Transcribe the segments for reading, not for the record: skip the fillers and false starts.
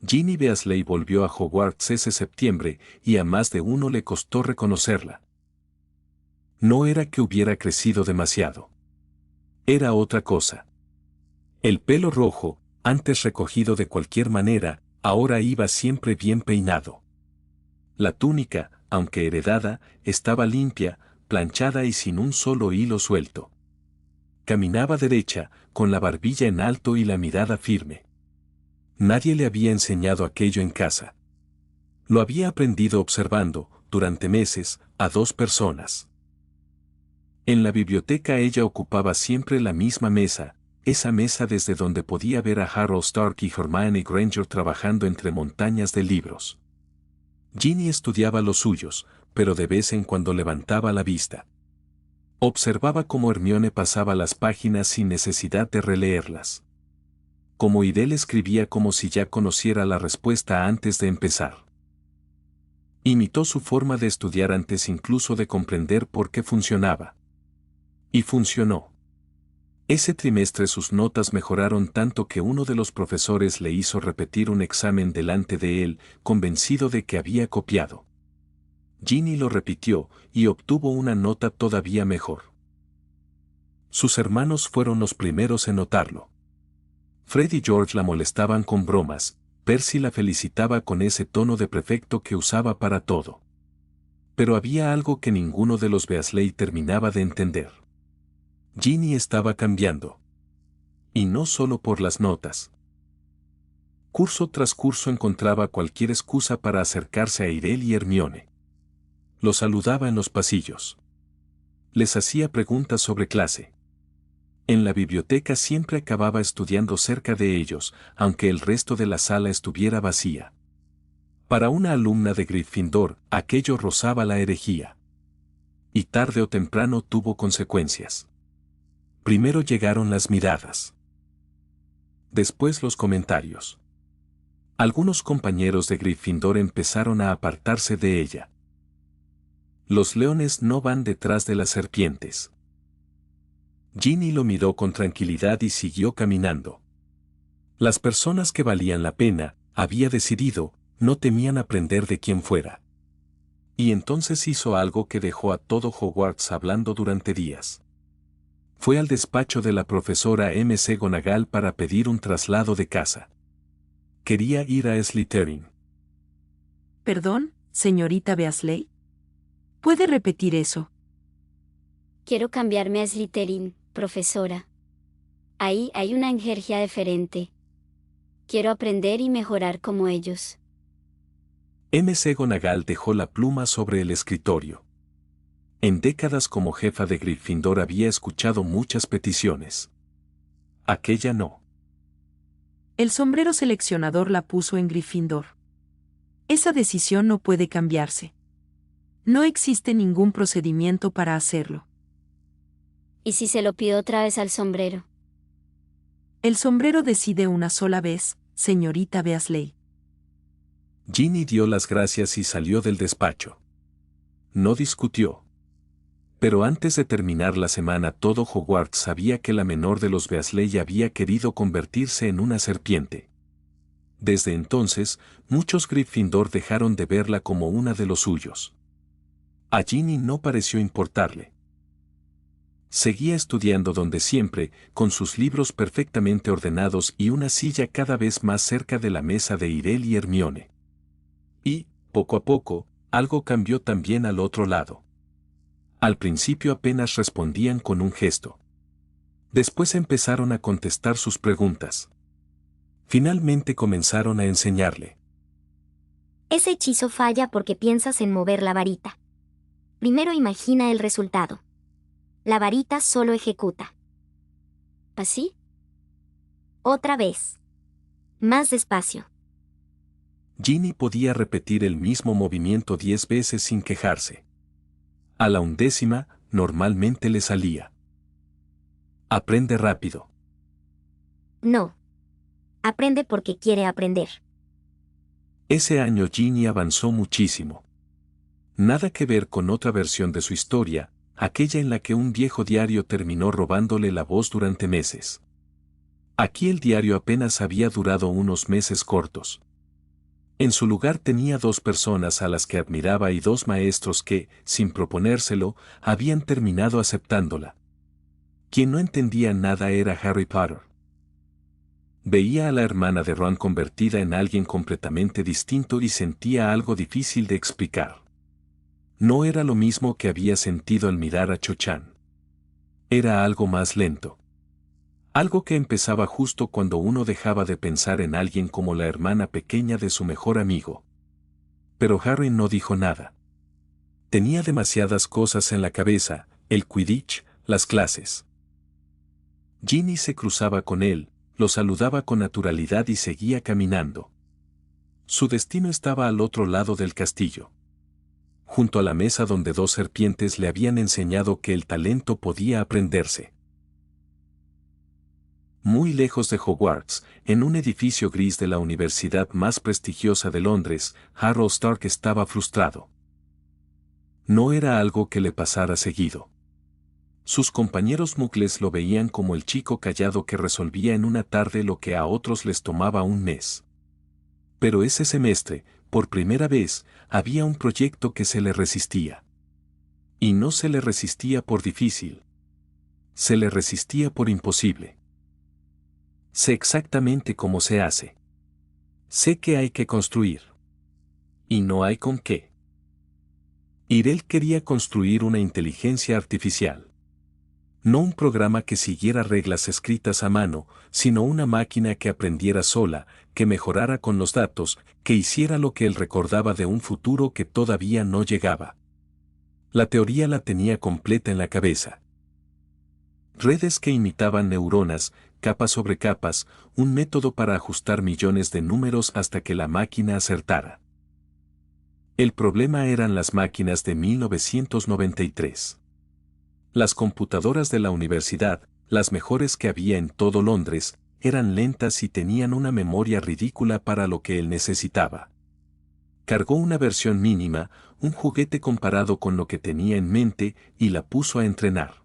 Ginny Weasley volvió a Hogwarts ese septiembre y a más de uno le costó reconocerla. No era que hubiera crecido demasiado. Era otra cosa. El pelo rojo, antes recogido de cualquier manera, ahora iba siempre bien peinado. La túnica, aunque heredada, estaba limpia, planchada y sin un solo hilo suelto. Caminaba derecha, con la barbilla en alto y la mirada firme. Nadie le había enseñado aquello en casa. Lo había aprendido observando, durante meses, a dos personas. En la biblioteca ella ocupaba siempre la misma mesa, esa mesa desde donde podía ver a Harold Stark y Hermione Granger trabajando entre montañas de libros. Ginny estudiaba los suyos, pero de vez en cuando levantaba la vista. Observaba cómo Hermione pasaba las páginas sin necesidad de releerlas. Como Irel escribía como si ya conociera la respuesta antes de empezar. Imitó su forma de estudiar antes incluso de comprender por qué funcionaba. Y funcionó. Ese trimestre sus notas mejoraron tanto que uno de los profesores le hizo repetir un examen delante de él, convencido de que había copiado. Ginny lo repitió y obtuvo una nota todavía mejor. Sus hermanos fueron los primeros en notarlo. Fred y George la molestaban con bromas, Percy la felicitaba con ese tono de prefecto que usaba para todo. Pero había algo que ninguno de los Weasley terminaba de entender. Ginny estaba cambiando. Y no solo por las notas. Curso tras curso encontraba cualquier excusa para acercarse a Irel y Hermione. Los saludaba en los pasillos. Les hacía preguntas sobre clase. En la biblioteca siempre acababa estudiando cerca de ellos, aunque el resto de la sala estuviera vacía. Para una alumna de Gryffindor, aquello rozaba la herejía. Y tarde o temprano tuvo consecuencias. Primero llegaron las miradas. Después los comentarios. Algunos compañeros de Gryffindor empezaron a apartarse de ella. Los leones no van detrás de las serpientes. Ginny lo miró con tranquilidad y siguió caminando. Las personas que valían la pena, había decidido, no temían aprender de quien fuera. Y entonces hizo algo que dejó a todo Hogwarts hablando durante días. Fue al despacho de la profesora McGonagall para pedir un traslado de casa. Quería ir a Slytherin. Perdón, señorita Weasley. ¿Puede repetir eso? Quiero cambiarme a Slytherin, profesora. Ahí hay una energía diferente. Quiero aprender y mejorar como ellos. McGonagall dejó la pluma sobre el escritorio. En décadas como jefa de Gryffindor había escuchado muchas peticiones. Aquella no. El sombrero seleccionador la puso en Gryffindor. Esa decisión no puede cambiarse. No existe ningún procedimiento para hacerlo. ¿Y si se lo pido otra vez al sombrero? El sombrero decide una sola vez, señorita Weasley. Ginny dio las gracias y salió del despacho. No discutió. Pero antes de terminar la semana todo Hogwarts sabía que la menor de los Weasley había querido convertirse en una serpiente. Desde entonces, muchos Gryffindor dejaron de verla como una de los suyos. A Ginny no pareció importarle. Seguía estudiando donde siempre, con sus libros perfectamente ordenados y una silla cada vez más cerca de la mesa de Irel y Hermione. Y, poco a poco, algo cambió también al otro lado. Al principio apenas respondían con un gesto. Después empezaron a contestar sus preguntas. Finalmente comenzaron a enseñarle. Ese hechizo falla porque piensas en mover la varita. Primero imagina el resultado. La varita solo ejecuta. ¿Así? Otra vez. Más despacio. Ginny podía repetir el mismo movimiento 10 veces sin quejarse. A la 11ª, normalmente le salía. Aprende rápido. No. Aprende porque quiere aprender. Ese año Ginny avanzó muchísimo. Nada que ver con otra versión de su historia, aquella en la que un viejo diario terminó robándole la voz durante meses. Aquí el diario apenas había durado unos meses cortos. En su lugar tenía 2 personas a las que admiraba y 2 maestros que, sin proponérselo, habían terminado aceptándola. Quien no entendía nada era Harry Potter. Veía a la hermana de Ron convertida en alguien completamente distinto y sentía algo difícil de explicar. No era lo mismo que había sentido al mirar a Cho-Chan. Era algo más lento. Algo que empezaba justo cuando uno dejaba de pensar en alguien como la hermana pequeña de su mejor amigo. Pero Harry no dijo nada. Tenía demasiadas cosas en la cabeza, el Quidditch, las clases. Ginny se cruzaba con él, lo saludaba con naturalidad y seguía caminando. Su destino estaba al otro lado del castillo. Junto a la mesa donde 2 serpientes le habían enseñado que el talento podía aprenderse. Muy lejos de Hogwarts, en un edificio gris de la universidad más prestigiosa de Londres, Harold Stark estaba frustrado. No era algo que le pasara seguido. Sus compañeros muggles lo veían como el chico callado que resolvía en una tarde lo que a otros les tomaba un mes. Pero ese semestre, por primera vez, había un proyecto que se le resistía. Y no se le resistía por difícil. Se le resistía por imposible. Sé exactamente cómo se hace. Sé que hay que construir. Y no hay con qué. Irel quería construir una inteligencia artificial. No un programa que siguiera reglas escritas a mano, sino una máquina que aprendiera sola, que mejorara con los datos, que hiciera lo que él recordaba de un futuro que todavía no llegaba. La teoría la tenía completa en la cabeza. Redes que imitaban neuronas, capas sobre capas, un método para ajustar millones de números hasta que la máquina acertara. El problema eran las máquinas de 1993. Las computadoras de la universidad, las mejores que había en todo Londres, eran lentas y tenían una memoria ridícula para lo que él necesitaba. Cargó una versión mínima, un juguete comparado con lo que tenía en mente, y la puso a entrenar.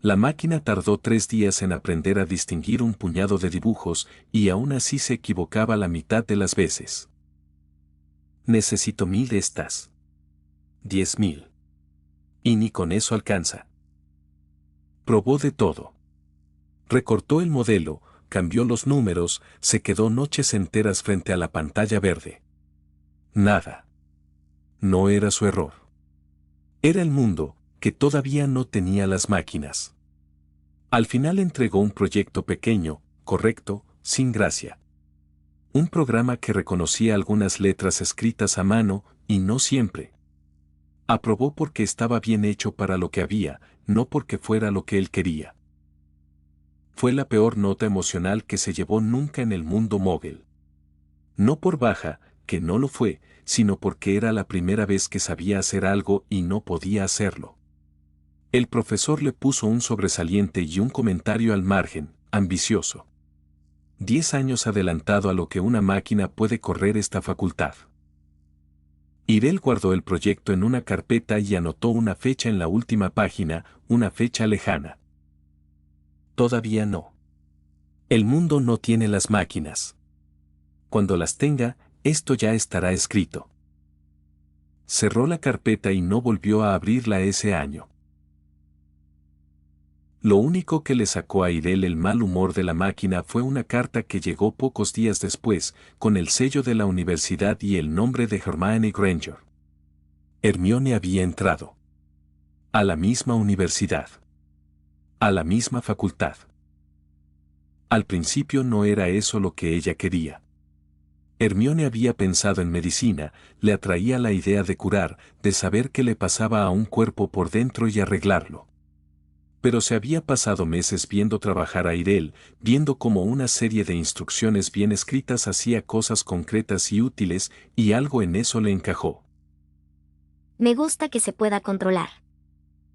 La máquina tardó 3 días en aprender a distinguir un puñado de dibujos, y aún así se equivocaba la mitad de las veces. Necesito 1000 de estas. 10.000. Y ni con eso alcanza. Probó de todo. Recortó el modelo, cambió los números, se quedó noches enteras frente a la pantalla verde. Nada. No era su error. Era el mundo, que todavía no tenía las máquinas. Al final entregó un proyecto pequeño, correcto, sin gracia. Un programa que reconocía algunas letras escritas a mano, y no siempre. Aprobó porque estaba bien hecho para lo que había, no porque fuera lo que él quería. Fue la peor nota emocional que se llevó nunca en el mundo Mogul. No por baja, que no lo fue, sino porque era la primera vez que sabía hacer algo y no podía hacerlo. El profesor le puso un sobresaliente y un comentario al margen, ambicioso. 10 años adelantado a lo que una máquina puede correr esta facultad. Irel guardó el proyecto en una carpeta y anotó una fecha en la última página, una fecha lejana. Todavía no. El mundo no tiene las máquinas. Cuando las tenga, esto ya estará escrito. Cerró la carpeta y no volvió a abrirla ese año. Lo único que le sacó a Irel el mal humor de la máquina fue una carta que llegó pocos días después, con el sello de la universidad y el nombre de Hermione Granger. Hermione había entrado. A la misma universidad. A la misma facultad. Al principio no era eso lo que ella quería. Hermione había pensado en medicina, le atraía la idea de curar, de saber qué le pasaba a un cuerpo por dentro y arreglarlo. Pero se había pasado meses viendo trabajar a Irel, viendo cómo una serie de instrucciones bien escritas hacía cosas concretas y útiles, y algo en eso le encajó. Me gusta que se pueda controlar.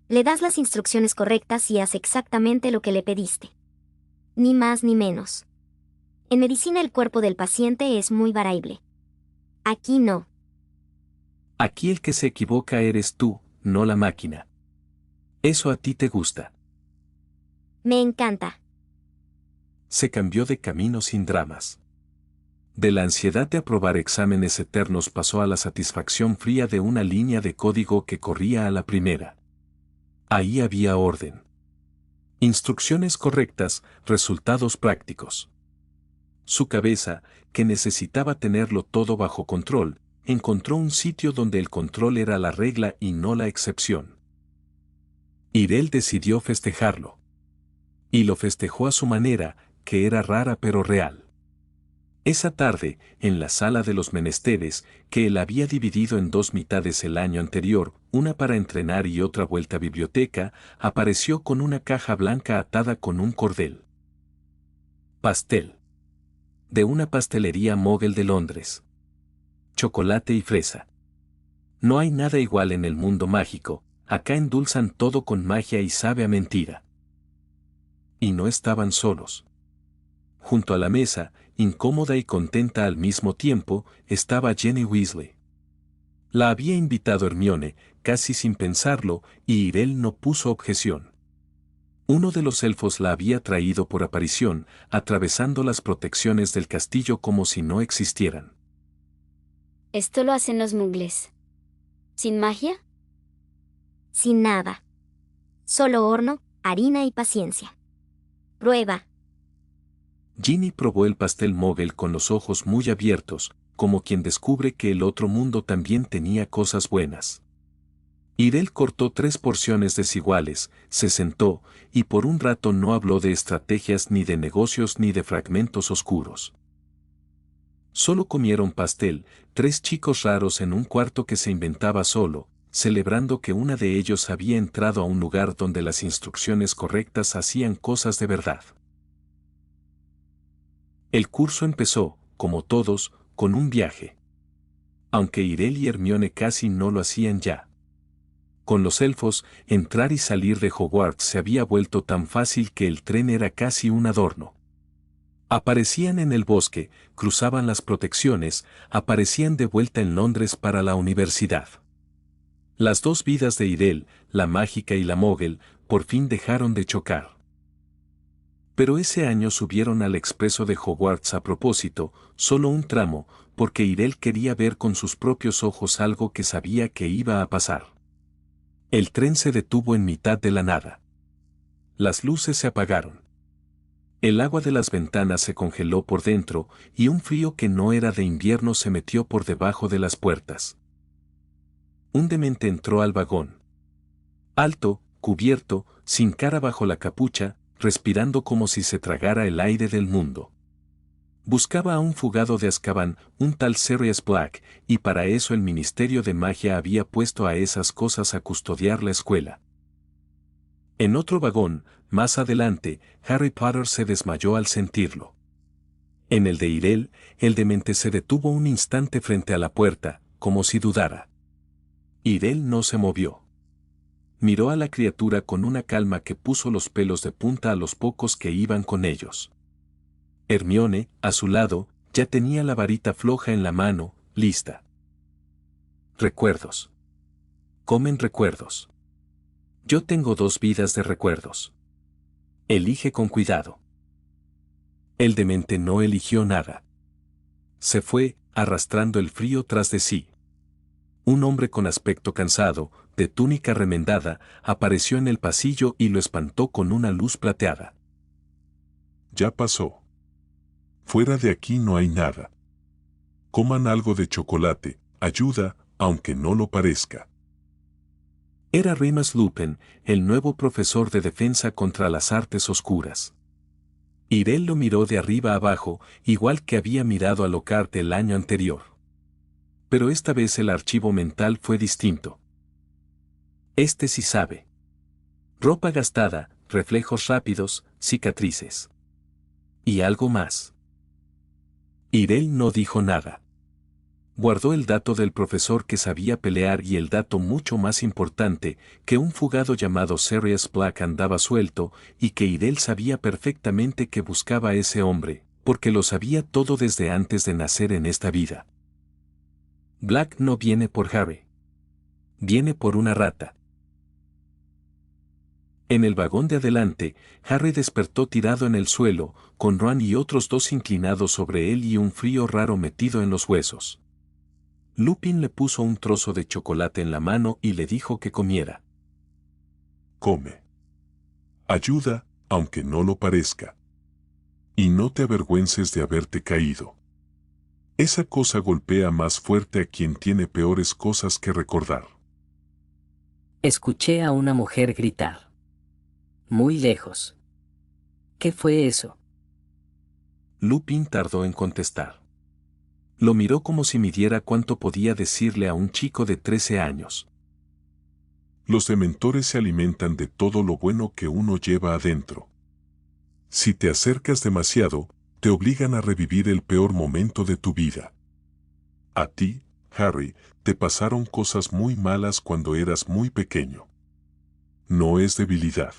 Le das las instrucciones correctas y hace exactamente lo que le pediste. Ni más ni menos. En medicina el cuerpo del paciente es muy variable. Aquí no. Aquí el que se equivoca eres tú, no la máquina. Eso a ti te gusta. Me encanta. Se cambió de camino sin dramas. De la ansiedad de aprobar exámenes eternos pasó a la satisfacción fría de una línea de código que corría a la primera. Ahí había orden. Instrucciones correctas, resultados prácticos. Su cabeza, que necesitaba tenerlo todo bajo control, encontró un sitio donde el control era la regla y no la excepción. Irel decidió festejarlo. Y lo festejó a su manera, que era rara pero real. Esa tarde, en la sala de los menesteres, que él había dividido en dos mitades el año anterior, una para entrenar y otra vuelta a biblioteca, apareció con una caja blanca atada con un cordel. Pastel. De una pastelería Mogel de Londres. Chocolate y fresa. No hay nada igual en el mundo mágico, acá endulzan todo con magia y sabe a mentira. Y no estaban solos. Junto a la mesa, incómoda y contenta al mismo tiempo, estaba Ginny Weasley. La había invitado Hermione, casi sin pensarlo, y Irel no puso objeción. Uno de los elfos la había traído por aparición, atravesando las protecciones del castillo como si no existieran. Esto lo hacen los muggles. ¿Sin magia? Sin nada. Solo horno, harina y paciencia. Prueba. Ginny probó el pastel Mogel con los ojos muy abiertos, como quien descubre que el otro mundo también tenía cosas buenas. Irel cortó 3 porciones desiguales, se sentó, y por un rato no habló de estrategias ni de negocios ni de fragmentos oscuros. Solo comieron pastel, 3 chicos raros en un cuarto que se inventaba solo, celebrando que una de ellos había entrado a un lugar donde las instrucciones correctas hacían cosas de verdad. El curso empezó, como todos, con un viaje. Aunque Irel y Hermione casi no lo hacían ya. Con los elfos, entrar y salir de Hogwarts se había vuelto tan fácil que el tren era casi un adorno. Aparecían en el bosque, cruzaban las protecciones, aparecían de vuelta en Londres para la universidad. Las dos vidas de Irel, la mágica y la Mogel, por fin dejaron de chocar. Pero ese año subieron al expreso de Hogwarts a propósito, solo un tramo, porque Irel quería ver con sus propios ojos algo que sabía que iba a pasar. El tren se detuvo en mitad de la nada. Las luces se apagaron. El agua de las ventanas se congeló por dentro y un frío que no era de invierno se metió por debajo de las puertas. Un demente entró al vagón. Alto, cubierto, sin cara bajo la capucha, respirando como si se tragara el aire del mundo. Buscaba a un fugado de Azkaban, un tal Sirius Black, y para eso el Ministerio de Magia había puesto a esas cosas a custodiar la escuela. En otro vagón, más adelante, Harry Potter se desmayó al sentirlo. En el de Irel, el demente se detuvo un instante frente a la puerta, como si dudara. Irel no se movió. Miró a la criatura con una calma que puso los pelos de punta a los pocos que iban con ellos. Hermione, a su lado, ya tenía la varita floja en la mano, lista. Recuerdos. Comen recuerdos. Yo tengo 2 vidas de recuerdos. Elige con cuidado. El demente no eligió nada. Se fue, arrastrando el frío tras de sí. Un hombre con aspecto cansado, de túnica remendada, apareció en el pasillo y lo espantó con una luz plateada. Ya pasó. Fuera de aquí no hay nada. Coman algo de chocolate, ayuda, aunque no lo parezca. Era Remus Lupin, el nuevo profesor de defensa contra las artes oscuras. Irel lo miró de arriba abajo, igual que había mirado a Lockhart el año anterior. Pero esta vez el archivo mental fue distinto. Este sí sabe. Ropa gastada, reflejos rápidos, cicatrices. Y algo más. Irel no dijo nada. Guardó el dato del profesor que sabía pelear y el dato mucho más importante, que un fugado llamado Sirius Black andaba suelto y que Irel sabía perfectamente que buscaba a ese hombre, porque lo sabía todo desde antes de nacer en esta vida. Black no viene por Harry. Viene por una rata. En el vagón de adelante, Harry despertó tirado en el suelo, con Ron y otros dos inclinados sobre él y un frío raro metido en los huesos. Lupin le puso un trozo de chocolate en la mano y le dijo que comiera. Come. Ayuda, aunque no lo parezca. Y no te avergüences de haberte caído. Esa cosa golpea más fuerte a quien tiene peores cosas que recordar. Escuché a una mujer gritar. Muy lejos. ¿Qué fue eso? Lupin tardó en contestar. Lo miró como si midiera cuánto podía decirle a un chico de 13 años. Los dementores se alimentan de todo lo bueno que uno lleva adentro. Si te acercas demasiado, te obligan a revivir el peor momento de tu vida. A ti, Harry, te pasaron cosas muy malas cuando eras muy pequeño. No es debilidad.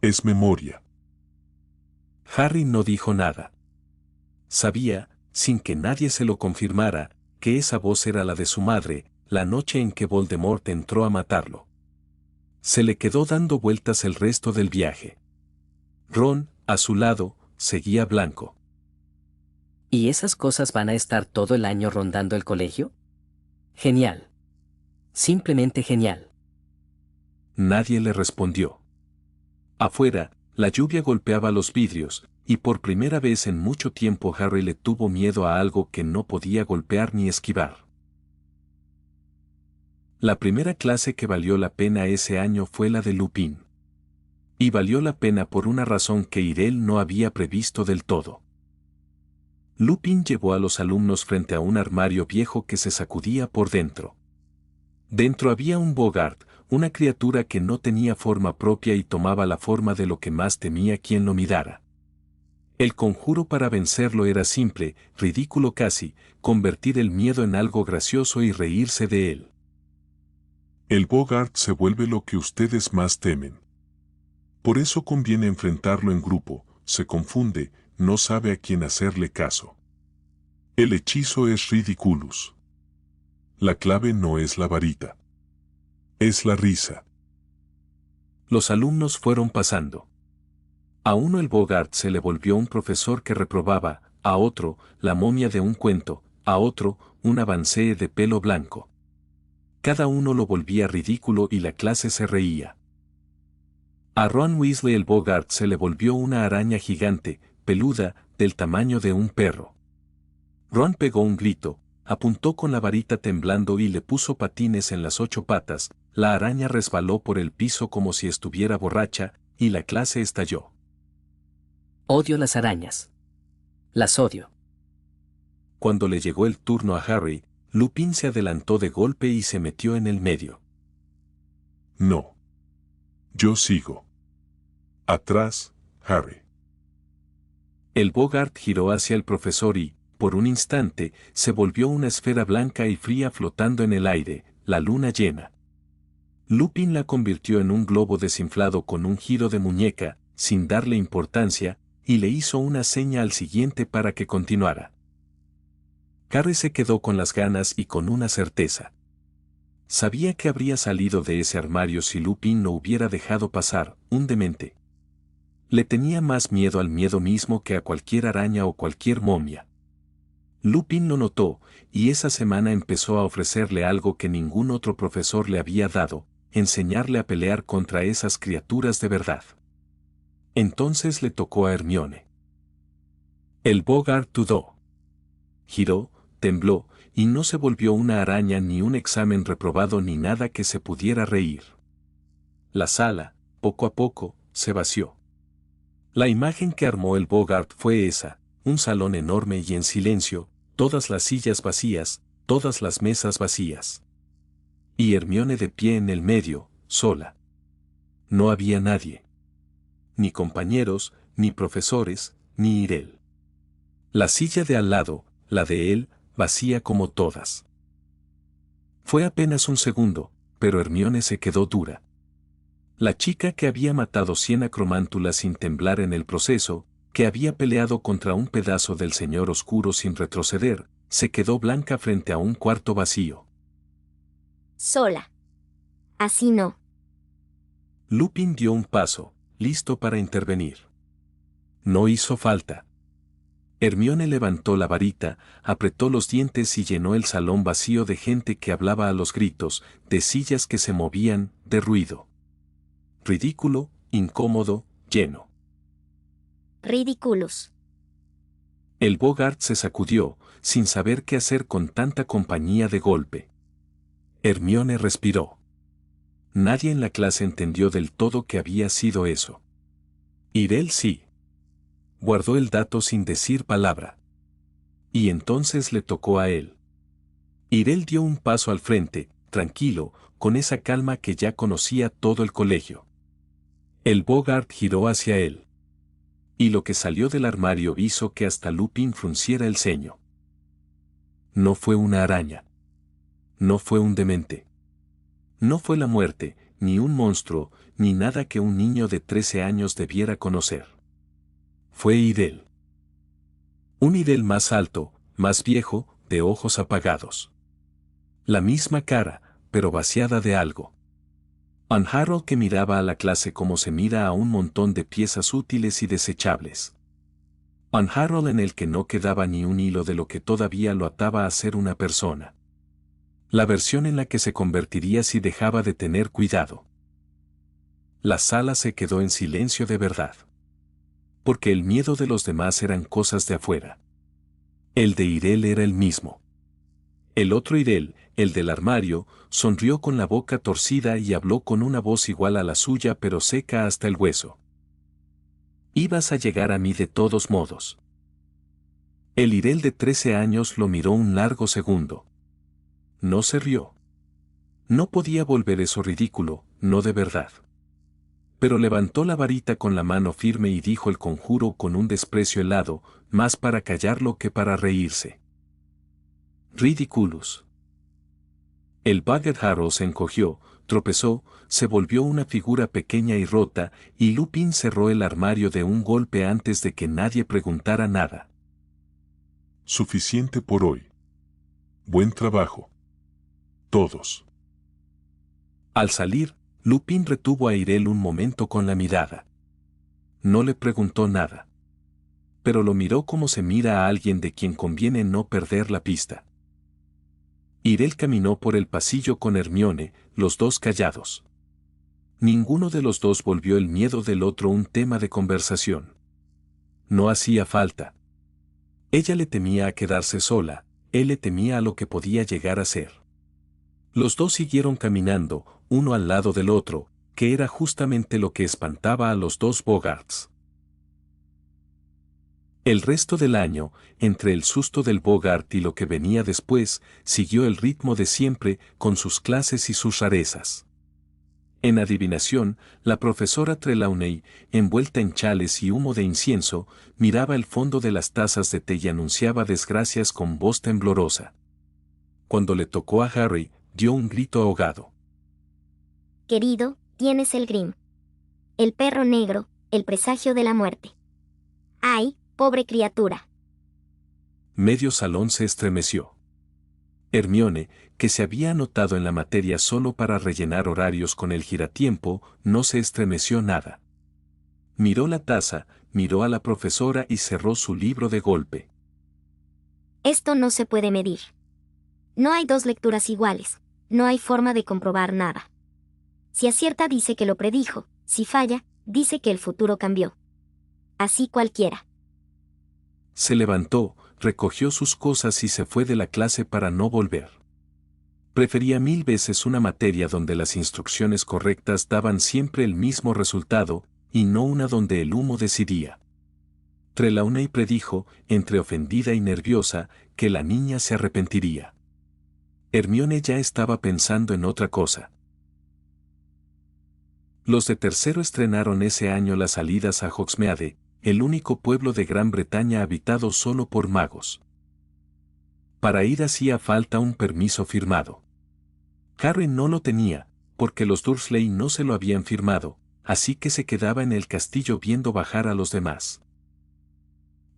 Es memoria. Harry no dijo nada. Sabía, sin que nadie se lo confirmara, que esa voz era la de su madre, la noche en que Voldemort entró a matarlo. Se le quedó dando vueltas el resto del viaje. Ron, a su lado, seguía blanco. ¿Y esas cosas van a estar todo el año rondando el colegio? Genial. Simplemente genial. Nadie le respondió. Afuera, la lluvia golpeaba los vidrios, y por primera vez en mucho tiempo Harry le tuvo miedo a algo que no podía golpear ni esquivar. La primera clase que valió la pena ese año fue la de Lupin. Y valió la pena por una razón que Irel no había previsto del todo. Lupin llevó a los alumnos frente a un armario viejo que se sacudía por dentro. Dentro había un Bogart, una criatura que no tenía forma propia y tomaba la forma de lo que más temía quien lo mirara. El conjuro para vencerlo era simple, ridículo casi, convertir el miedo en algo gracioso y reírse de él. El Bogart se vuelve lo que ustedes más temen. Por eso conviene enfrentarlo en grupo, se confunde, no sabe a quién hacerle caso. El hechizo es ridiculus. La clave no es la varita. Es la risa. Los alumnos fueron pasando. A uno el Bogart se le volvió un profesor que reprobaba, a otro, la momia de un cuento, a otro, un avancée de pelo blanco. Cada uno lo volvía ridículo y la clase se reía. A Ron Weasley el Bogart se le volvió una araña gigante, peluda, del tamaño de un perro. Ron pegó un grito, apuntó con la varita temblando y le puso patines en las 8 patas, la araña resbaló por el piso como si estuviera borracha, y la clase estalló. Odio las arañas. Las odio. Cuando le llegó el turno a Harry, Lupin se adelantó de golpe y se metió en el medio. No. Yo sigo. Atrás, Harry. El Bogart giró hacia el profesor y, por un instante, se volvió una esfera blanca y fría flotando en el aire, la luna llena. Lupin la convirtió en un globo desinflado con un giro de muñeca, sin darle importancia, y le hizo una seña al siguiente para que continuara. Harry se quedó con las ganas y con una certeza. Sabía que habría salido de ese armario si Lupin no hubiera dejado pasar, un demente. Le tenía más miedo al miedo mismo que a cualquier araña o cualquier momia. Lupin lo notó, y esa semana empezó a ofrecerle algo que ningún otro profesor le había dado, enseñarle a pelear contra esas criaturas de verdad. Entonces le tocó a Hermione. El Bogart dudó. Giró, tembló, y no se volvió una araña ni un examen reprobado ni nada que se pudiera reír. La sala, poco a poco, se vació. La imagen que armó el Bogart fue esa, un salón enorme y en silencio, todas las sillas vacías, todas las mesas vacías. Y Hermione de pie en el medio, sola. No había nadie. Ni compañeros, ni profesores, ni Irel. La silla de al lado, la de él, vacía como todas. Fue apenas un segundo, pero Hermione se quedó dura. La chica que había matado 100 acromántulas sin temblar en el proceso, que había peleado contra un pedazo del Señor Oscuro sin retroceder, se quedó blanca frente a un cuarto vacío. Sola. Así no. Lupin dio un paso, listo para intervenir. No hizo falta. Hermione levantó la varita, apretó los dientes y llenó el salón vacío de gente que hablaba a los gritos, de sillas que se movían, de ruido. Ridículo, incómodo, lleno. Ridiculous. El Bogart se sacudió, sin saber qué hacer con tanta compañía de golpe. Hermione respiró. Nadie en la clase entendió del todo qué había sido eso. Irel sí. Guardó el dato sin decir palabra. Y entonces le tocó a él. Irel dio un paso al frente, tranquilo, con esa calma que ya conocía todo el colegio. El Bogart giró hacia él. Y lo que salió del armario hizo que hasta Lupin frunciera el ceño. No fue una araña. No fue un demente. No fue la muerte, ni un monstruo, ni nada que un niño de 13 años debiera conocer. Fue Irel. Un Irel más alto, más viejo, de ojos apagados. La misma cara, pero vaciada de algo. Anne Harold que miraba a la clase como se mira a un montón de piezas útiles y desechables. Anne Harold en el que no quedaba ni un hilo de lo que todavía lo ataba a ser una persona. La versión en la que se convertiría si dejaba de tener cuidado. La sala se quedó en silencio de verdad. Porque el miedo de los demás eran cosas de afuera. El de Irel era el mismo. El otro Irel, el del armario, sonrió con la boca torcida y habló con una voz igual a la suya pero seca hasta el hueso. Ibas a llegar a mí de todos modos. El Irel de 13 años lo miró un largo segundo. No se rió. No podía volver eso ridículo, no de verdad. Pero levantó la varita con la mano firme y dijo el conjuro con un desprecio helado, más para callarlo que para reírse. Ridiculous. El Bogart Harold se encogió, tropezó, se volvió una figura pequeña y rota, y Lupin cerró el armario de un golpe antes de que nadie preguntara nada. Suficiente por hoy. Buen trabajo. Todos. Al salir, Lupin retuvo a Irel un momento con la mirada. No le preguntó nada. Pero lo miró como se mira a alguien de quien conviene no perder la pista. Irel caminó por el pasillo con Hermione, los dos callados. Ninguno de los dos volvió el miedo del otro un tema de conversación. No hacía falta. Ella le temía a quedarse sola, él le temía a lo que podía llegar a ser. Los dos siguieron caminando, uno al lado del otro, que era justamente lo que espantaba a los dos Bogarts. El resto del año, entre el susto del Bogart y lo que venía después, siguió el ritmo de siempre, con sus clases y sus rarezas. En adivinación, la profesora Trelawney, envuelta en chales y humo de incienso, miraba el fondo de las tazas de té y anunciaba desgracias con voz temblorosa. Cuando le tocó a Harry, dio un grito ahogado. Querido, tienes el Grim. El perro negro, el presagio de la muerte. ¡Ay, pobre criatura! Medio salón se estremeció. Hermione, que se había anotado en la materia solo para rellenar horarios con el giratiempo, no se estremeció nada. Miró la taza, miró a la profesora y cerró su libro de golpe. Esto no se puede medir. No hay dos lecturas iguales, no hay forma de comprobar nada. Si acierta dice que lo predijo, si falla, dice que el futuro cambió. Así cualquiera. Se levantó, recogió sus cosas y se fue de la clase para no volver. Prefería 1000 veces una materia donde las instrucciones correctas daban siempre el mismo resultado, y no una donde el humo decidía. Trelawney predijo, entre ofendida y nerviosa, que la niña se arrepentiría. Hermione ya estaba pensando en otra cosa. Los de tercero estrenaron ese año las salidas a Hogsmeade, el único pueblo de Gran Bretaña habitado solo por magos. Para ir hacía falta un permiso firmado. Harry no lo tenía, porque los Dursley no se lo habían firmado, así que se quedaba en el castillo viendo bajar a los demás.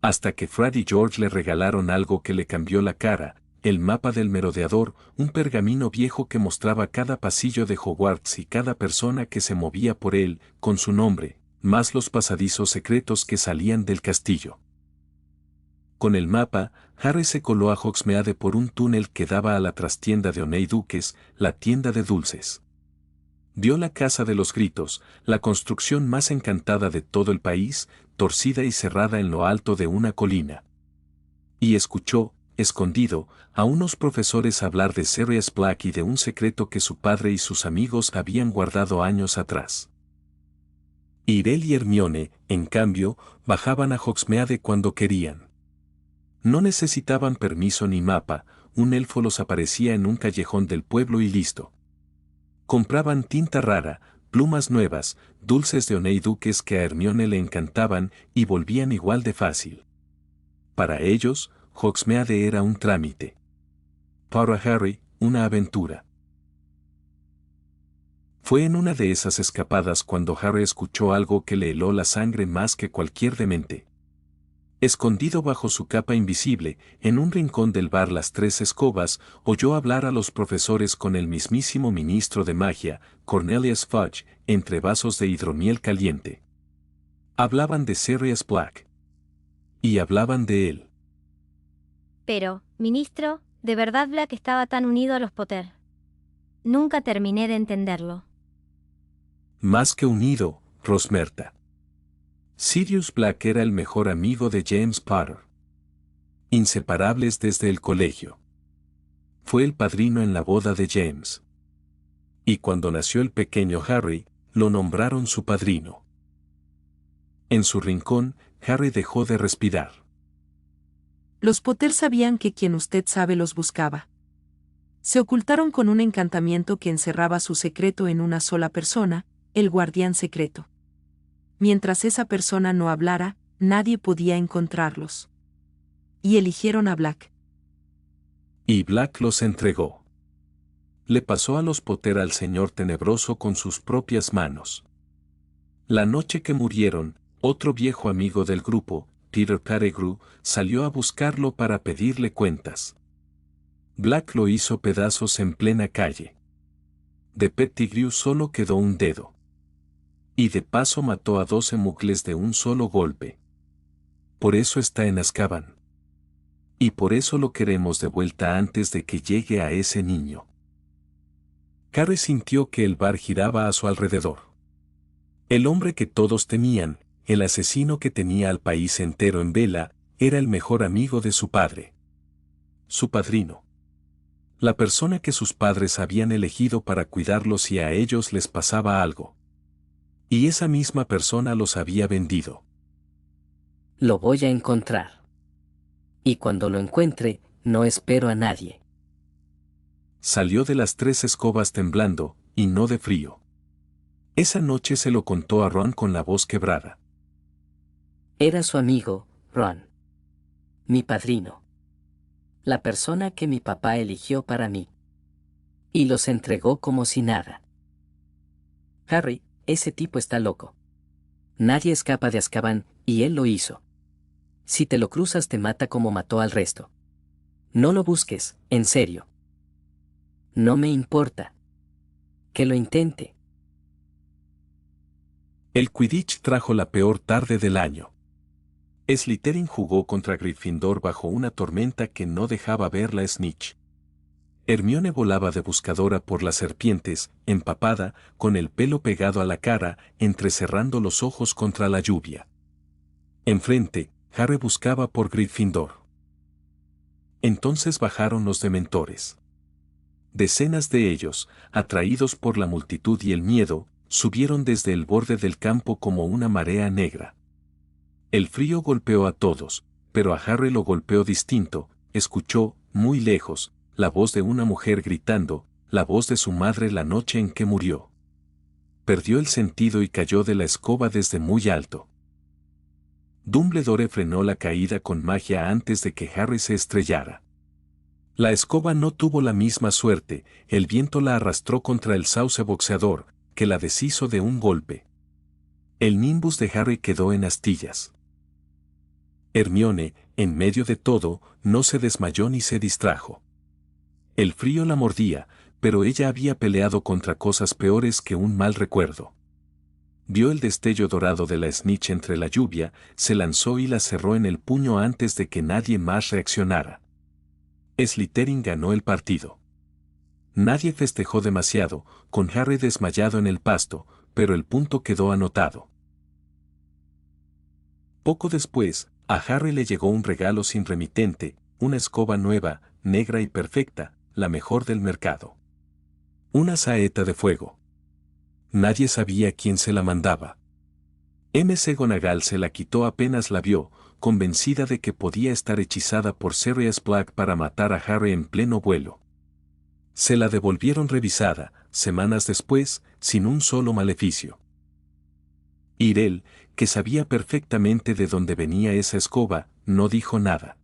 Hasta que Fred y George le regalaron algo que le cambió la cara, el mapa del merodeador, un pergamino viejo que mostraba cada pasillo de Hogwarts y cada persona que se movía por él, con su nombre, más los pasadizos secretos que salían del castillo. Con el mapa, Harry se coló a Hogsmeade por un túnel que daba a la trastienda de Honeyduques, la tienda de dulces. Vio la Casa de los Gritos, la construcción más encantada de todo el país, torcida y cerrada en lo alto de una colina. Y escuchó, escondido, a unos profesores hablar de Sirius Black y de un secreto que su padre y sus amigos habían guardado años atrás. Irel y Hermione, en cambio, bajaban a Hogsmeade cuando querían. No necesitaban permiso ni mapa, un elfo los aparecía en un callejón del pueblo y listo. Compraban tinta rara, plumas nuevas, dulces de Honeyduques que a Hermione le encantaban y volvían igual de fácil. Para ellos, Hogsmeade era un trámite. Para Harry, una aventura. Fue en una de esas escapadas cuando Harry escuchó algo que le heló la sangre más que cualquier demente. Escondido bajo su capa invisible, en un rincón del bar Las Tres Escobas, oyó hablar a los profesores con el mismísimo ministro de magia, Cornelius Fudge, entre vasos de hidromiel caliente. Hablaban de Sirius Black. Y hablaban de él. Pero, ministro, ¿de verdad Black estaba tan unido a los Potter? Nunca terminé de entenderlo. Más que unido, Rosmerta. Sirius Black era el mejor amigo de James Potter. Inseparables desde el colegio. Fue el padrino en la boda de James. Y cuando nació el pequeño Harry, lo nombraron su padrino. En su rincón, Harry dejó de respirar. Los Potter sabían que quien usted sabe los buscaba. Se ocultaron con un encantamiento que encerraba su secreto en una sola persona, el guardián secreto. Mientras esa persona no hablara, nadie podía encontrarlos. Y eligieron a Black. Y Black los entregó. Le pasó a los Potter al Señor Tenebroso con sus propias manos. La noche que murieron, otro viejo amigo del grupo, Peter Pettigrew, salió a buscarlo para pedirle cuentas. Black lo hizo pedazos en plena calle. De Pettigrew solo quedó un dedo. Y de paso mató a 12 muggles de un solo golpe. Por eso está en Azkaban. Y por eso lo queremos de vuelta antes de que llegue a ese niño. Harry sintió que el bar giraba a su alrededor. El hombre que todos temían, el asesino que tenía al país entero en vela, era el mejor amigo de su padre. Su padrino. La persona que sus padres habían elegido para cuidarlos si a ellos les pasaba algo. Y esa misma persona los había vendido. Lo voy a encontrar. Y cuando lo encuentre, no espero a nadie. Salió de Las Tres Escobas temblando, y no de frío. Esa noche se lo contó a Ron con la voz quebrada. Era su amigo, Ron. Mi padrino. La persona que mi papá eligió para mí. Y los entregó como si nada. Harry, ese tipo está loco. Nadie escapa de Azkaban, y él lo hizo. Si te lo cruzas te mata como mató al resto. No lo busques, en serio. No me importa. Que lo intente. El Quidditch trajo la peor tarde del año. Slytherin jugó contra Gryffindor bajo una tormenta que no dejaba ver la Snitch. Hermione volaba de buscadora por las serpientes, empapada, con el pelo pegado a la cara, entrecerrando los ojos contra la lluvia. Enfrente, Harry buscaba por Gryffindor. Entonces bajaron los dementores. Decenas de ellos, atraídos por la multitud y el miedo, subieron desde el borde del campo como una marea negra. El frío golpeó a todos, pero a Harry lo golpeó distinto. Escuchó, muy lejos, la voz de una mujer gritando, la voz de su madre la noche en que murió. Perdió el sentido y cayó de la escoba desde muy alto. Dumbledore frenó la caída con magia antes de que Harry se estrellara. La escoba no tuvo la misma suerte, el viento la arrastró contra el sauce boxeador, que la deshizo de un golpe. El nimbus de Harry quedó en astillas. Hermione, en medio de todo, no se desmayó ni se distrajo. El frío la mordía, pero ella había peleado contra cosas peores que un mal recuerdo. Vio el destello dorado de la snitch entre la lluvia, se lanzó y la cerró en el puño antes de que nadie más reaccionara. Slytherin ganó el partido. Nadie festejó demasiado, con Harry desmayado en el pasto, pero el punto quedó anotado. Poco después, a Harry le llegó un regalo sin remitente, una escoba nueva, negra y perfecta, la mejor del mercado. Una saeta de fuego. Nadie sabía quién se la mandaba. McGonagall se la quitó apenas la vio, convencida de que podía estar hechizada por Sirius Black para matar a Harry en pleno vuelo. Se la devolvieron revisada, semanas después, sin un solo maleficio. Irel, que sabía perfectamente de dónde venía esa escoba, no dijo nada.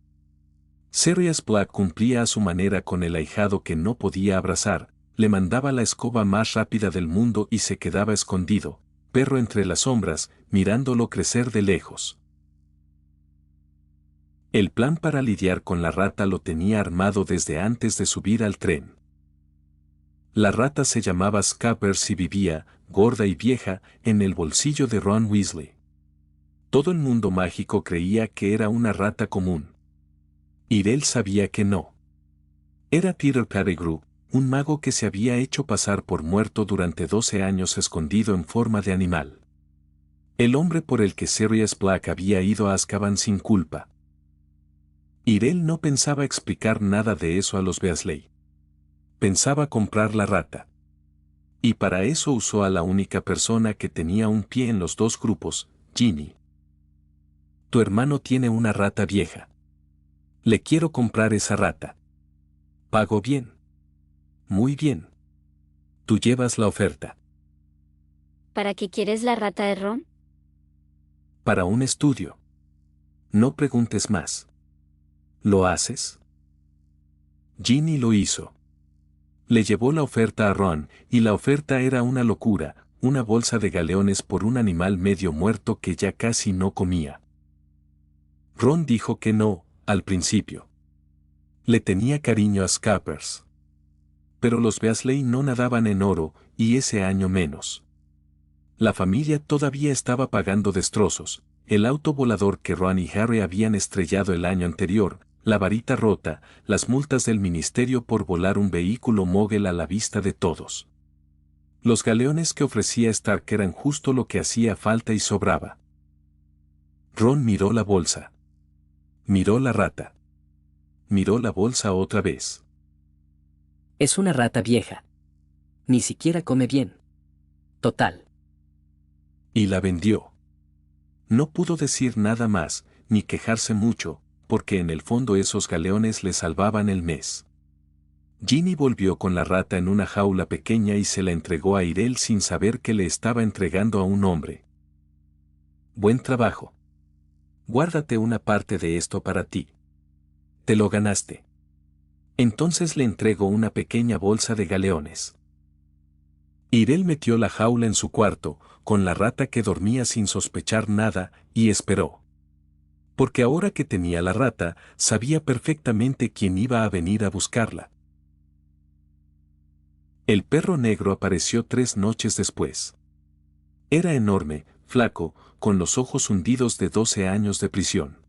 Sirius Black cumplía a su manera con el ahijado que no podía abrazar, le mandaba la escoba más rápida del mundo y se quedaba escondido, perro entre las sombras, mirándolo crecer de lejos. El plan para lidiar con la rata lo tenía armado desde antes de subir al tren. La rata se llamaba Scabbers y vivía, gorda y vieja, en el bolsillo de Ron Weasley. Todo el mundo mágico creía que era una rata común. Irel sabía que no. Era Peter Pettigrew, un mago que se había hecho pasar por muerto durante 12 años escondido en forma de animal. El hombre por el que Sirius Black había ido a Azkaban sin culpa. Irel no pensaba explicar nada de eso a los Weasley. Pensaba comprar la rata. Y para eso usó a la única persona que tenía un pie en los dos grupos, Ginny. Tu hermano tiene una rata vieja. Le quiero comprar esa rata. Pago bien. Muy bien. Tú llevas la oferta. ¿Para qué quieres la rata de Ron? Para un estudio. No preguntes más. ¿Lo haces? Ginny lo hizo. Le llevó la oferta a Ron, y la oferta era una locura, una bolsa de galeones por un animal medio muerto que ya casi no comía. Ron dijo que no, al principio. Le tenía cariño a Scabbers. Pero los Weasley no nadaban en oro, y ese año menos. La familia todavía estaba pagando destrozos, el auto volador que Ron y Harry habían estrellado el año anterior, la varita rota, las multas del ministerio por volar un vehículo móvil a la vista de todos. Los galeones que ofrecía Stark eran justo lo que hacía falta y sobraba. Ron miró la bolsa. Miró la rata. Miró la bolsa otra vez. Es una rata vieja. Ni siquiera come bien. Total. Y la vendió. No pudo decir nada más, ni quejarse mucho, porque en el fondo esos galeones le salvaban el mes. Ginny volvió con la rata en una jaula pequeña y se la entregó a Irel sin saber que le estaba entregando a un hombre. Buen trabajo. Guárdate una parte de esto para ti. Te lo ganaste. Entonces le entregó una pequeña bolsa de galeones. Irel metió la jaula en su cuarto, con la rata que dormía sin sospechar nada, y esperó. Porque ahora que tenía la rata, sabía perfectamente quién iba a venir a buscarla. El perro negro apareció 3 noches después. Era enorme, flaco, con los ojos hundidos de 12 años de prisión.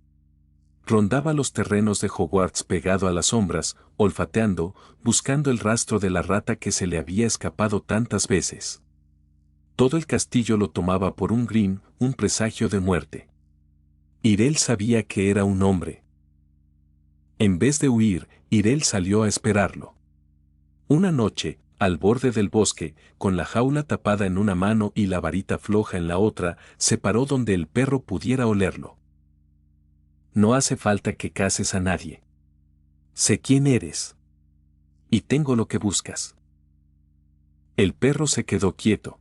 Rondaba los terrenos de Hogwarts pegado a las sombras, olfateando, buscando el rastro de la rata que se le había escapado tantas veces. Todo el castillo lo tomaba por un Grim, un presagio de muerte. Irel sabía que era un hombre. En vez de huir, Irel salió a esperarlo. Una noche, al borde del bosque, con la jaula tapada en una mano y la varita floja en la otra, se paró donde el perro pudiera olerlo. No hace falta que cases a nadie. Sé quién eres. Y tengo lo que buscas. El perro se quedó quieto.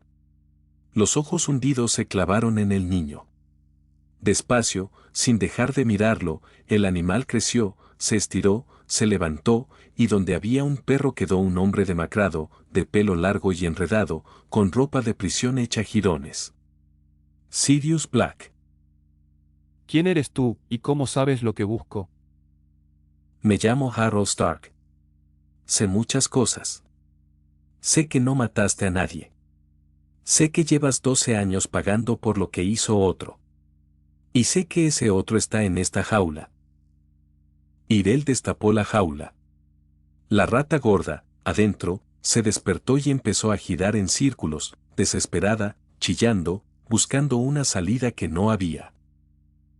Los ojos hundidos se clavaron en el niño. Despacio, sin dejar de mirarlo, el animal creció, se estiró, se levantó, y donde había un perro quedó un hombre demacrado, de pelo largo y enredado, con ropa de prisión hecha jirones. Sirius Black. ¿Quién eres tú, y cómo sabes lo que busco? Me llamo Harold Stark. sé muchas cosas. Sé que no mataste a nadie. Sé que llevas 12 años pagando por lo que hizo otro. Y sé que ese otro está en esta jaula. Irel destapó la jaula. La rata gorda, adentro, se despertó y empezó a girar en círculos, desesperada, chillando, buscando una salida que no había.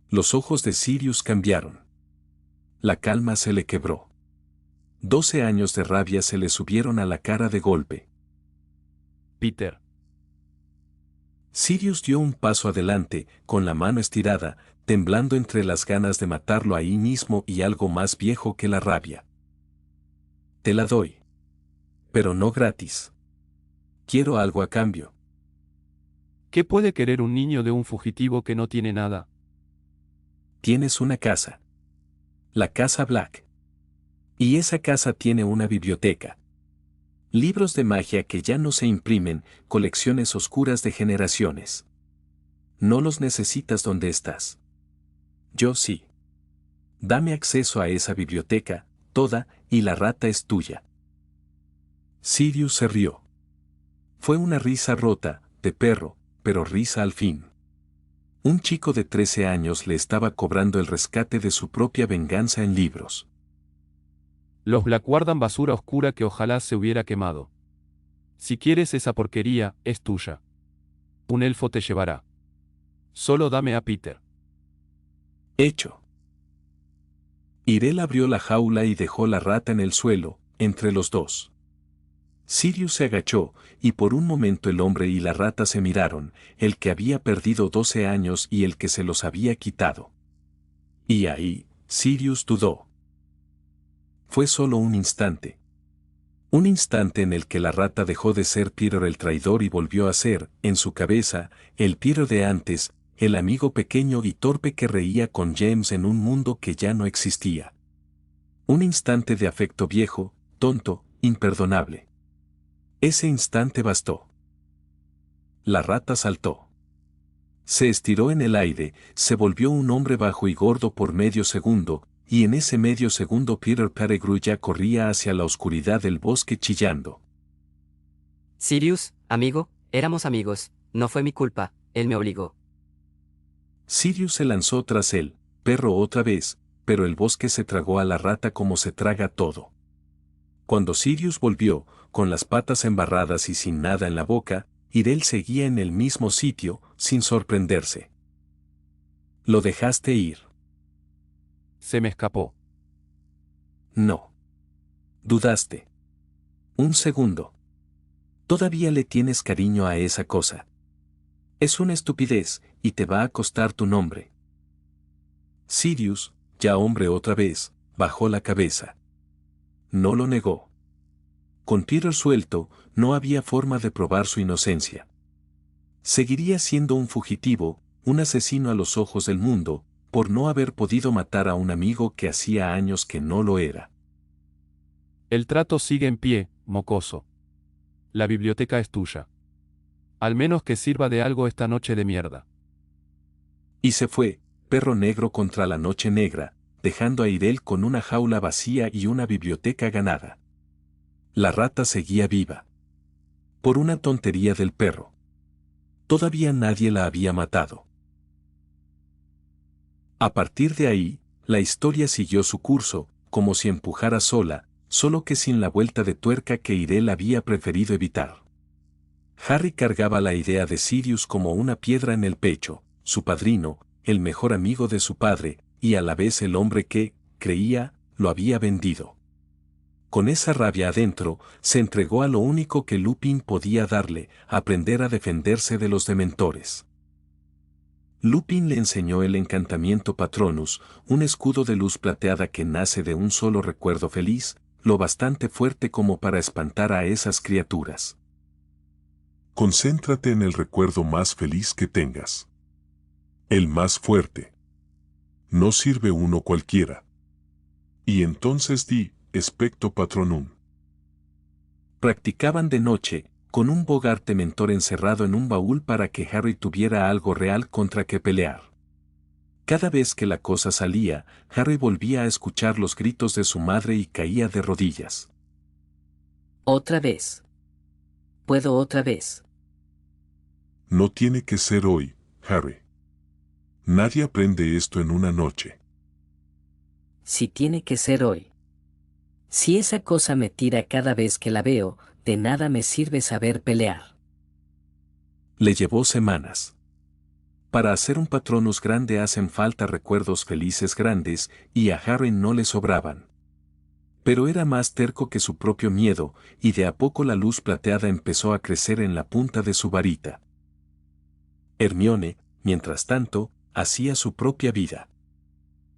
Los ojos de Sirius cambiaron. La calma se le quebró. 12 años de rabia se le subieron a la cara de golpe. Peter. Sirius dio un paso adelante, con la mano estirada, temblando entre las ganas de matarlo ahí mismo y algo más viejo que la rabia. Te la doy. Pero no gratis. Quiero algo a cambio. ¿Qué puede querer un niño de un fugitivo que no tiene nada? Tienes una casa. La Casa Black. Y esa casa tiene una biblioteca. Libros de magia que ya no se imprimen, colecciones oscuras de generaciones. No los necesitas donde estás. Yo sí. Dame acceso a esa biblioteca, toda, y la rata es tuya. Sirius se rió. Fue una risa rota, de perro, pero risa al fin. Un chico de 13 años le estaba cobrando el rescate de su propia venganza en libros. Los Black guardan basura oscura que ojalá se hubiera quemado. Si quieres esa porquería, es tuya. Un elfo te llevará. Solo dame a Peter. Hecho. Irel abrió la jaula y dejó la rata en el suelo, entre los dos. Sirius se agachó, y por un momento el hombre y la rata se miraron, el que había perdido 12 años y el que se los había quitado. Y ahí, Sirius dudó. Fue solo un instante. Un instante en el que la rata dejó de ser Peter el traidor y volvió a ser, en su cabeza, el Peter de antes, el amigo pequeño y torpe que reía con James en un mundo que ya no existía. Un instante de afecto viejo, tonto, imperdonable. Ese instante bastó. La rata saltó. Se estiró en el aire, se volvió un hombre bajo y gordo por medio segundo, y en ese medio segundo Peter Pettigrew ya corría hacia la oscuridad del bosque chillando. Sirius, amigo, éramos amigos, no fue mi culpa, él me obligó. Sirius se lanzó tras él, perro otra vez, pero el bosque se tragó a la rata como se traga todo. Cuando Sirius volvió, con las patas embarradas y sin nada en la boca, Irel seguía en el mismo sitio, sin sorprenderse. ¿Lo dejaste ir? Se me escapó. No. Dudaste. Un segundo. Todavía le tienes cariño a esa cosa. Es una estupidez, y te va a costar tu nombre. Sirius, ya hombre otra vez, bajó la cabeza. No lo negó. Con Peter suelto, no había forma de probar su inocencia. Seguiría siendo un fugitivo, un asesino a los ojos del mundo, por no haber podido matar a un amigo que hacía años que no lo era. El trato sigue en pie, mocoso. La biblioteca es tuya. Al menos que sirva de algo esta noche de mierda. Y se fue, perro negro contra la noche negra, dejando a Irel con una jaula vacía y una biblioteca ganada. La rata seguía viva. Por una tontería del perro. Todavía nadie la había matado. A partir de ahí, la historia siguió su curso, como si empujara sola, solo que sin la vuelta de tuerca que Irel había preferido evitar. Harry cargaba la idea de Sirius como una piedra en el pecho, su padrino, el mejor amigo de su padre, y a la vez el hombre que, creía, lo había vendido. Con esa rabia adentro, se entregó a lo único que Lupin podía darle, aprender a defenderse de los dementores. Lupin le enseñó el encantamiento Patronus, un escudo de luz plateada que nace de un solo recuerdo feliz, lo bastante fuerte como para espantar a esas criaturas. Concéntrate en el recuerdo más feliz que tengas. El más fuerte. No sirve uno cualquiera. Y entonces di, Expecto Patronum. Practicaban de noche, con un Bogarte mentor encerrado en un baúl para que Harry tuviera algo real contra que pelear. Cada vez que la cosa salía, Harry volvía a escuchar los gritos de su madre y caía de rodillas. Otra vez. ¿Puedo otra vez? No tiene que ser hoy, Harry. Nadie aprende esto en una noche. Si tiene que ser hoy. Si esa cosa me tira cada vez que la veo, de nada me sirve saber pelear. Le llevó semanas. Para hacer un Patronus grande hacen falta recuerdos felices grandes, y a Harry no le sobraban. Pero era más terco que su propio miedo, y de a poco la luz plateada empezó a crecer en la punta de su varita. Hermione, mientras tanto, hacía su propia vida.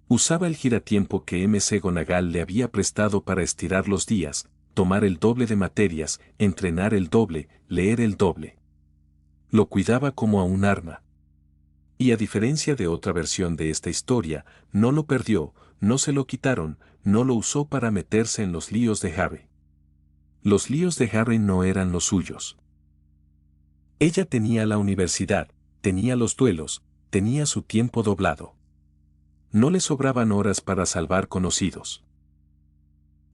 Usaba el giratiempo que McGonagall le había prestado para estirar los días, tomar el doble de materias, entrenar el doble, leer el doble. Lo cuidaba como a un arma. Y a diferencia de otra versión de esta historia, no lo perdió, no se lo quitaron, no lo usó para meterse en los líos de Harry. Los líos de Harry no eran los suyos. Ella tenía la universidad, tenía los duelos, tenía su tiempo doblado. No le sobraban horas para salvar conocidos.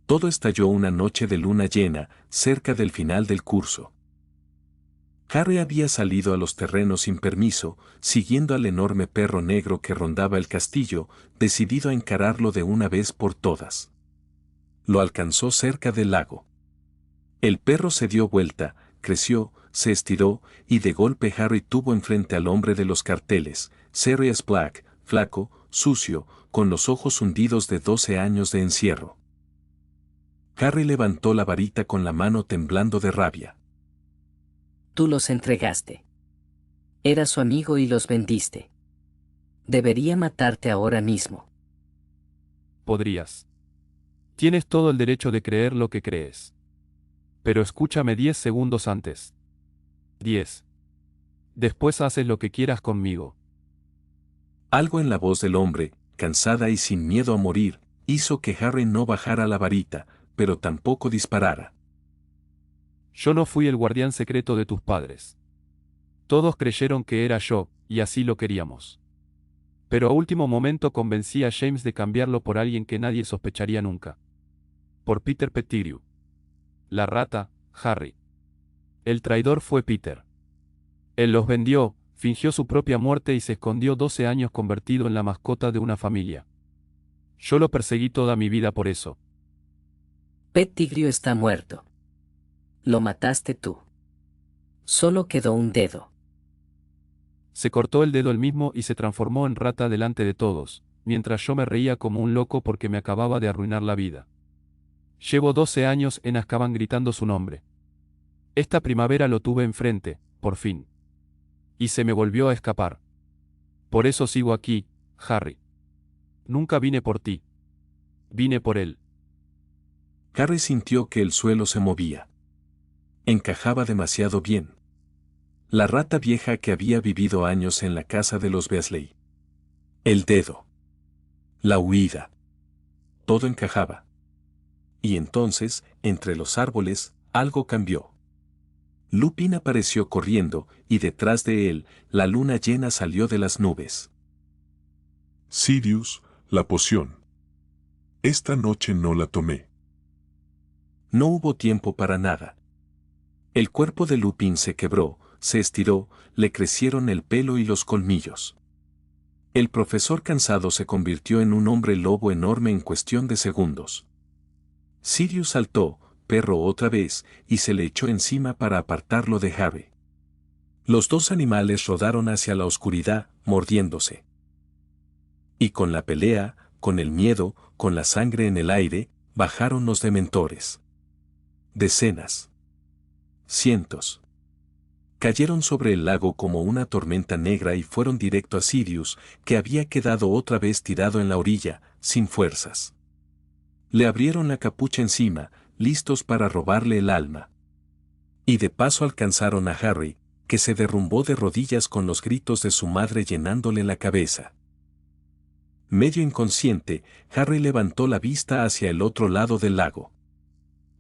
Todo estalló una noche de luna llena, cerca del final del curso. Harry había salido a los terrenos sin permiso, siguiendo al enorme perro negro que rondaba el castillo, decidido a encararlo de una vez por todas. Lo alcanzó cerca del lago. El perro se dio vuelta, creció, se estiró, y de golpe Harry tuvo enfrente al hombre de los carteles, Sirius Black, flaco, sucio, con los ojos hundidos de 12 años de encierro. Harry levantó la varita con la mano temblando de rabia. Tú los entregaste. Era su amigo y los vendiste. Debería matarte ahora mismo. Podrías. Tienes todo el derecho de creer lo que crees. Pero escúchame 10 segundos antes. 10. Después haces lo que quieras conmigo. Algo en la voz del hombre, cansada y sin miedo a morir, hizo que Harry no bajara la varita, pero tampoco disparara. Yo no fui el guardián secreto de tus padres. Todos creyeron que era yo, y así lo queríamos. Pero a último momento convencí a James de cambiarlo por alguien que nadie sospecharía nunca. Por Peter Pettigrew. La rata, Harry. El traidor fue Peter. Él los vendió, fingió su propia muerte y se escondió 12 años convertido en la mascota de una familia. Yo lo perseguí toda mi vida por eso. Pettigrew está muerto. Lo mataste tú. Solo quedó un dedo. Se cortó el dedo él mismo y se transformó en rata delante de todos, mientras yo me reía como un loco porque me acababa de arruinar la vida. Llevo 12 años en Azkaban gritando su nombre. Esta primavera lo tuve enfrente, por fin. Y se me volvió a escapar. Por eso sigo aquí, Harry. Nunca vine por ti. Vine por él. Harry sintió que el suelo se movía. Encajaba demasiado bien. La rata vieja que había vivido años en la casa de los Weasley. El dedo. La huida. Todo encajaba. Y entonces, entre los árboles, algo cambió. Lupin apareció corriendo, y detrás de él, la luna llena salió de las nubes. Sirius, la poción. Esta noche no la tomé. No hubo tiempo para nada. El cuerpo de Lupin se quebró, se estiró, le crecieron el pelo y los colmillos. El profesor cansado se convirtió en un hombre lobo enorme en cuestión de segundos. Sirius saltó, perro otra vez, y se le echó encima para apartarlo de Harry. Los dos animales rodaron hacia la oscuridad, mordiéndose. Y con la pelea, con el miedo, con la sangre en el aire, bajaron los dementores. Decenas. Cientos. Cayeron sobre el lago como una tormenta negra y fueron directo a Sirius, que había quedado otra vez tirado en la orilla, sin fuerzas. Le abrieron la capucha encima, listos para robarle el alma. Y de paso alcanzaron a Harry, que se derrumbó de rodillas con los gritos de su madre llenándole la cabeza. Medio inconsciente, Harry levantó la vista hacia el otro lado del lago.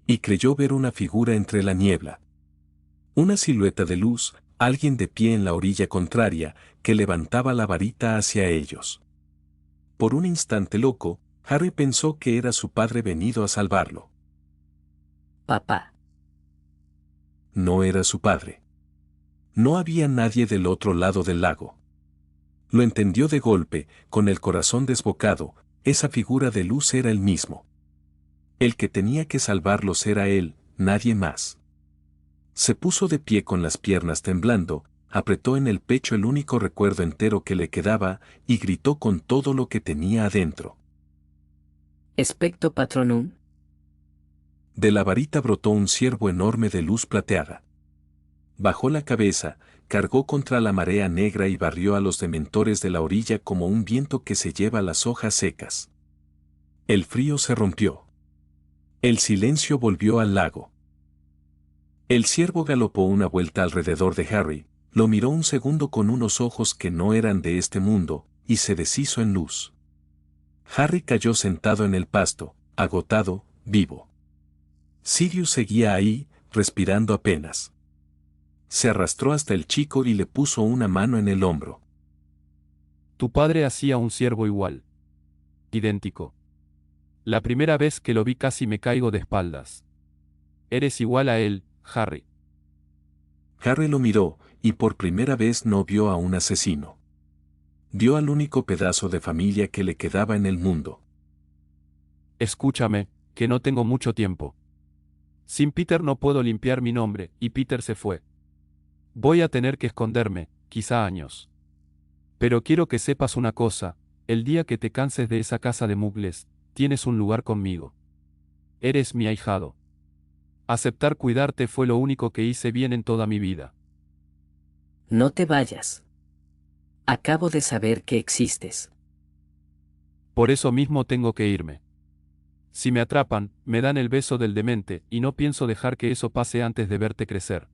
Y creyó ver una figura entre la niebla. Una silueta de luz, alguien de pie en la orilla contraria, que levantaba la varita hacia ellos. Por un instante loco, Harry pensó que era su padre venido a salvarlo. Papá. no era su padre. No había nadie del otro lado del lago. Lo entendió de golpe, con el corazón desbocado, esa figura de luz era el mismo. El que tenía que salvarlos era él, nadie más. Se puso de pie con las piernas temblando, apretó en el pecho el único recuerdo entero que le quedaba, y gritó con todo lo que tenía adentro. Expecto patronum. De la varita brotó un ciervo enorme de luz plateada. Bajó la cabeza, cargó contra la marea negra y barrió a los dementores de la orilla como un viento que se lleva las hojas secas. El frío se rompió. El silencio volvió al lago. El ciervo galopó una vuelta alrededor de Harry, lo miró un segundo con unos ojos que no eran de este mundo, y se deshizo en luz. Harry cayó sentado en el pasto, agotado, vivo. Sirius seguía ahí, respirando apenas. Se arrastró hasta el chico y le puso una mano en el hombro. Tu padre hacía un ciervo igual. Idéntico. La primera vez que lo vi casi me caigo de espaldas. Eres igual a él, Harry. Harry lo miró, y por primera vez no vio a un asesino. Vio al único pedazo de familia que le quedaba en el mundo. Escúchame, que no tengo mucho tiempo. Sin Peter no puedo limpiar mi nombre, y Peter se fue. Voy a tener que esconderme, quizá años. Pero quiero que sepas una cosa, el día que te canses de esa casa de mugles, tienes un lugar conmigo. Eres mi ahijado. Aceptar cuidarte fue lo único que hice bien en toda mi vida. No te vayas. Acabo de saber que existes. Por eso mismo tengo que irme. Si me atrapan, me dan el beso del demente, y no pienso dejar que eso pase antes de verte crecer.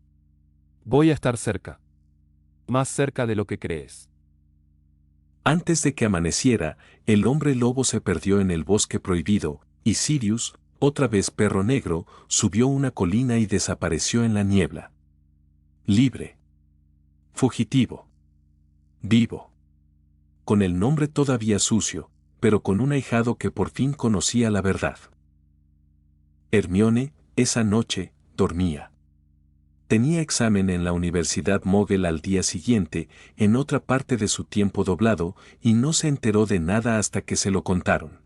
Voy a estar cerca. Más cerca de lo que crees. Antes de que amaneciera, el hombre lobo se perdió en el bosque prohibido, y Sirius, otra vez perro negro, subió una colina y desapareció en la niebla. Libre. Fugitivo. Vivo. Con el nombre todavía sucio, pero con un ahijado que por fin conocía la verdad. Hermione, esa noche, dormía. Tenía examen en la Universidad Mogel al día siguiente, en otra parte de su tiempo doblado, y no se enteró de nada hasta que se lo contaron.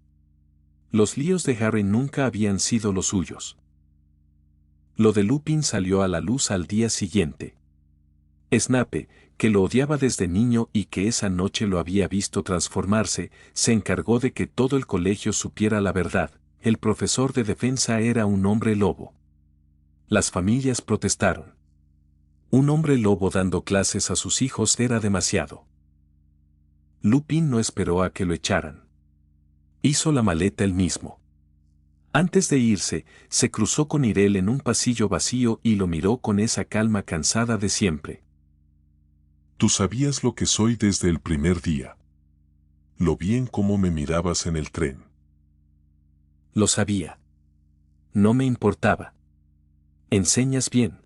Los líos de Harry nunca habían sido los suyos. Lo de Lupin salió a la luz al día siguiente. Snape, que lo odiaba desde niño y que esa noche lo había visto transformarse, se encargó de que todo el colegio supiera la verdad. El profesor de defensa era un hombre lobo. Las familias protestaron. Un hombre lobo dando clases a sus hijos era demasiado. Lupin no esperó a que lo echaran. Hizo la maleta él mismo. Antes de irse, se cruzó con Irel en un pasillo vacío y lo miró con esa calma cansada de siempre. Tú sabías lo que soy desde el primer día. Lo bien cómo me mirabas en el tren. Lo sabía. No me importaba. Enseñas bien.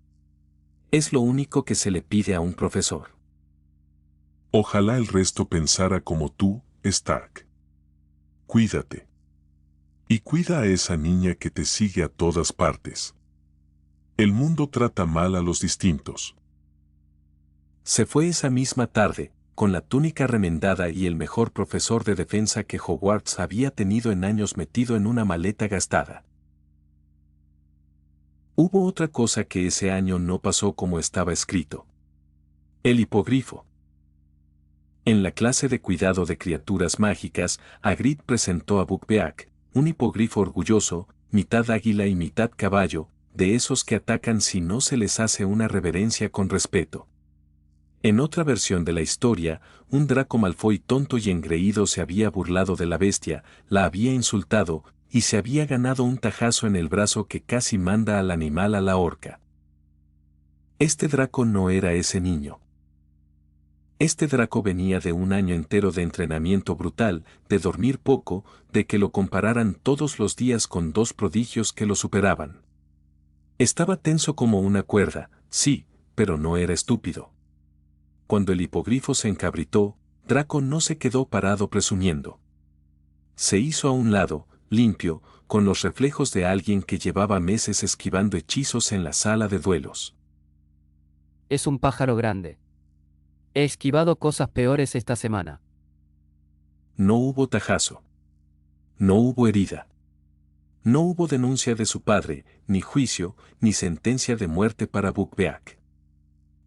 Es lo único que se le pide a un profesor. Ojalá el resto pensara como tú, Stark. Cuídate. Y cuida a esa niña que te sigue a todas partes. El mundo trata mal a los distintos. Se fue esa misma tarde, con la túnica remendada y el mejor profesor de defensa que Hogwarts había tenido en años metido en una maleta gastada. Hubo otra cosa que ese año no pasó como estaba escrito. El hipogrifo. En la clase de cuidado de criaturas mágicas, Hagrid presentó a Buckbeak, un hipogrifo orgulloso, mitad águila y mitad caballo, de esos que atacan si no se les hace una reverencia con respeto. En otra versión de la historia, un Draco Malfoy tonto y engreído se había burlado de la bestia, la había insultado, y se había ganado un tajazo en el brazo que casi manda al animal a la horca. Este Draco no era ese niño. Este Draco venía de un año entero de entrenamiento brutal, de dormir poco, de que lo compararan todos los días con dos prodigios que lo superaban. Estaba tenso como una cuerda, sí, pero no era estúpido. Cuando el hipogrifo se encabritó, Draco no se quedó parado presumiendo. Se hizo a un lado, limpio, con los reflejos de alguien que llevaba meses esquivando hechizos en la sala de duelos. Es un pájaro grande. He esquivado cosas peores esta semana. No hubo tajazo. No hubo herida. No hubo denuncia de su padre, ni juicio, ni sentencia de muerte para Buckbeak.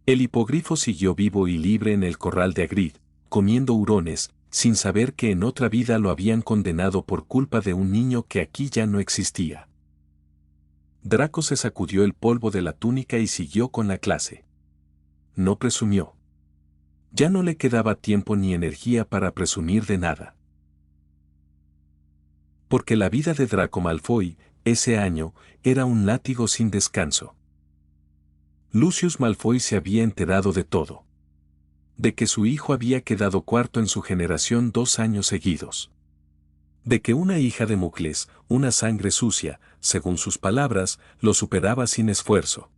El hipogrifo siguió vivo y libre en el corral de Hagrid, comiendo hurones, sin saber que en otra vida lo habían condenado por culpa de un niño que aquí ya no existía. Draco se sacudió el polvo de la túnica y siguió con la clase. No presumió. Ya no le quedaba tiempo ni energía para presumir de nada. Porque la vida de Draco Malfoy, ese año, era un látigo sin descanso. Lucius Malfoy se había enterado de todo. De que su hijo había quedado cuarto en su generación 2 años seguidos. De que una hija de Mucles, una sangre sucia, según sus palabras, lo superaba sin esfuerzo.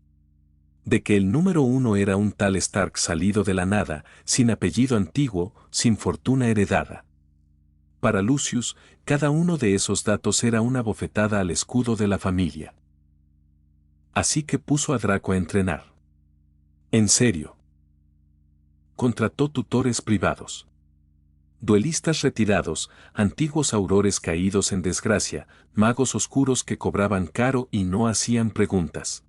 De que el número 1 era un tal Stark salido de la nada, sin apellido antiguo, sin fortuna heredada. Para Lucius, cada uno de esos datos era una bofetada al escudo de la familia. Así que puso a Draco a entrenar. En serio. Contrató tutores privados. Duelistas retirados, antiguos aurores caídos en desgracia, magos oscuros que cobraban caro y no hacían preguntas.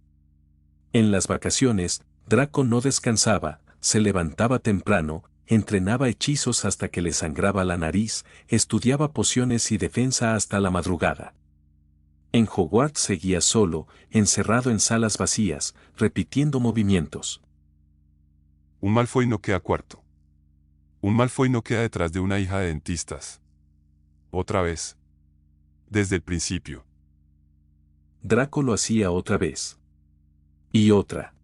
En las vacaciones, Draco no descansaba, se levantaba temprano, entrenaba hechizos hasta que le sangraba la nariz, estudiaba pociones y defensa hasta la madrugada. En Hogwarts seguía solo, encerrado en salas vacías, repitiendo movimientos. Un Malfoy no queda cuarto. Un Malfoy no queda detrás de una hija de dentistas. Otra vez. Desde el principio. Draco lo hacía otra vez. Y otra.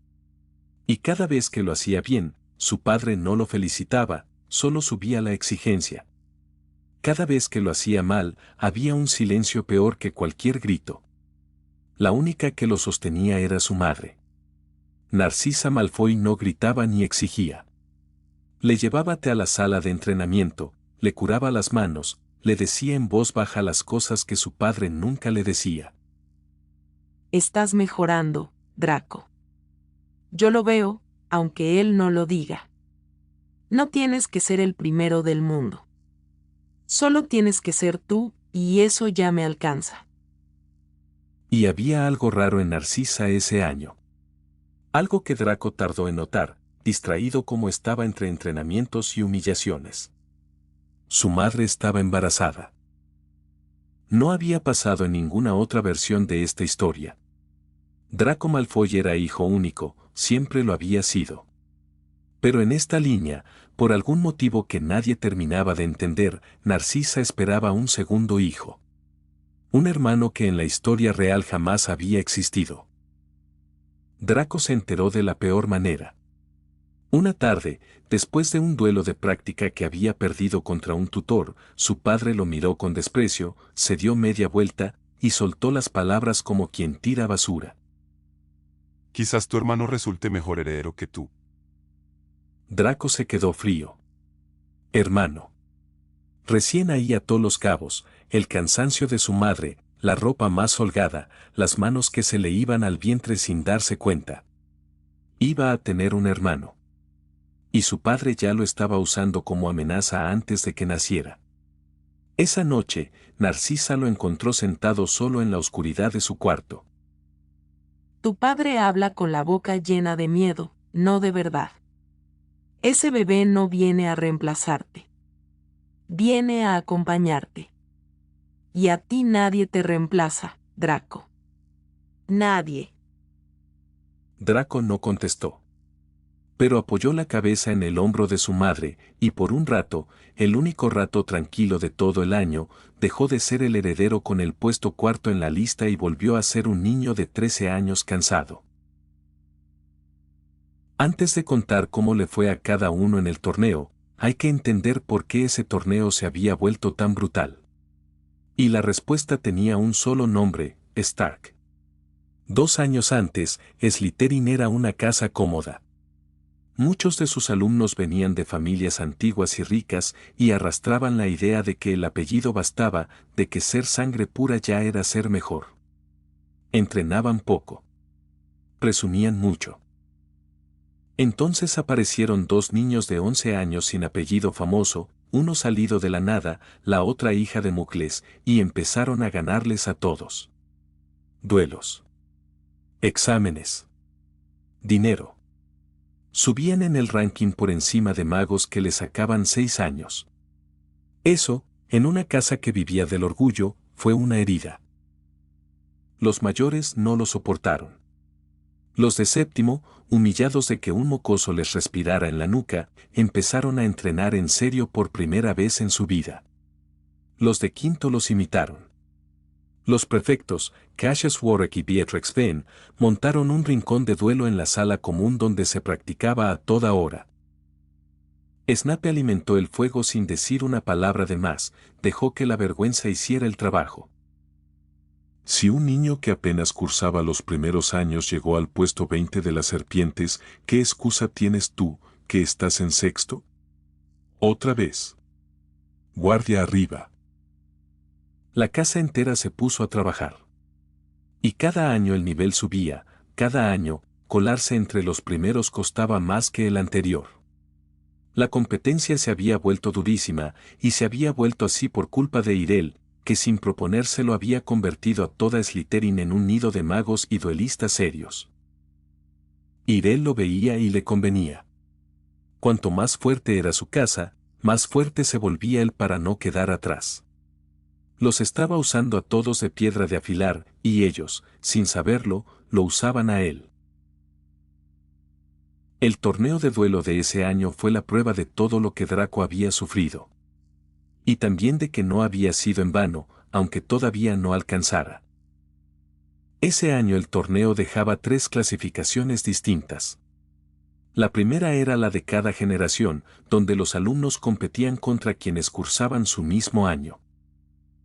Y cada vez que lo hacía bien, su padre no lo felicitaba, solo subía la exigencia. Cada vez que lo hacía mal, había un silencio peor que cualquier grito. La única que lo sostenía era su madre. Narcisa Malfoy no gritaba ni exigía. Le llevaba té a la sala de entrenamiento, le curaba las manos, le decía en voz baja las cosas que su padre nunca le decía. Estás mejorando, Draco. Yo lo veo, aunque él no lo diga. No tienes que ser el primero del mundo. Solo tienes que ser tú, y eso ya me alcanza. Y había algo raro en Narcisa ese año. Algo que Draco tardó en notar, distraído como estaba entre entrenamientos y humillaciones. Su madre estaba embarazada. No había pasado en ninguna otra versión de esta historia. Draco Malfoy era hijo único, siempre lo había sido. Pero en esta línea, por algún motivo que nadie terminaba de entender, Narcisa esperaba un segundo hijo. Un hermano que en la historia real jamás había existido. Draco se enteró de la peor manera. Una tarde, después de un duelo de práctica que había perdido contra un tutor, su padre lo miró con desprecio, se dio media vuelta y soltó las palabras como quien tira basura. Quizás tu hermano resulte mejor heredero que tú. Draco se quedó frío. Hermano. Recién ahí ató los cabos, el cansancio de su madre, la ropa más holgada, las manos que se le iban al vientre sin darse cuenta. Iba a tener un hermano. Y su padre ya lo estaba usando como amenaza antes de que naciera. Esa noche, Narcisa lo encontró sentado solo en la oscuridad de su cuarto. Tu padre habla con la boca llena de miedo, no de verdad. Ese bebé no viene a reemplazarte. Viene a acompañarte. Y a ti nadie te reemplaza, Draco. Nadie. Draco no contestó. Pero apoyó la cabeza en el hombro de su madre, y por un rato, el único rato tranquilo de todo el año, dejó de ser el heredero con el puesto cuarto en la lista y volvió a ser un niño de 13 años cansado. Antes de contar cómo le fue a cada uno en el torneo, hay que entender por qué ese torneo se había vuelto tan brutal. Y la respuesta tenía un solo nombre, Stark. 2 años antes, Slytherin era una casa cómoda. Muchos de sus alumnos venían de familias antiguas y ricas y arrastraban la idea de que el apellido bastaba, de que ser sangre pura ya era ser mejor. Entrenaban poco. Presumían mucho. Entonces aparecieron dos niños de 11 años sin apellido famoso, uno salido de la nada, la otra hija de Mucles, y empezaron a ganarles a todos. Duelos. Exámenes. Dinero. Subían en el ranking por encima de magos que les sacaban 6 años. Eso, en una casa que vivía del orgullo, fue una herida. Los mayores no lo soportaron. Los de séptimo, humillados de que un mocoso les respirara en la nuca, empezaron a entrenar en serio por primera vez en su vida. Los de quinto los imitaron. Los prefectos, Cassius Warwick y Beatrix Fenn, montaron un rincón de duelo en la sala común donde se practicaba a toda hora. Snape alimentó el fuego sin decir una palabra de más, dejó que la vergüenza hiciera el trabajo. Si un niño que apenas cursaba los primeros años llegó al puesto 20 de las serpientes, ¿qué excusa tienes tú, que estás en sexto? Otra vez. Guardia arriba. La casa entera se puso a trabajar. Y cada año el nivel subía, cada año, colarse entre los primeros costaba más que el anterior. La competencia se había vuelto durísima, y se había vuelto así por culpa de Irel, que sin proponérselo había convertido a toda Slytherin en un nido de magos y duelistas serios. Irel lo veía y le convenía. Cuanto más fuerte era su casa, más fuerte se volvía él para no quedar atrás. Los estaba usando a todos de piedra de afilar, y ellos, sin saberlo, lo usaban a él. El torneo de duelo de ese año fue la prueba de todo lo que Draco había sufrido. Y también de que no había sido en vano, aunque todavía no alcanzara. Ese año el torneo dejaba 3 clasificaciones distintas. La primera era la de cada generación, donde los alumnos competían contra quienes cursaban su mismo año.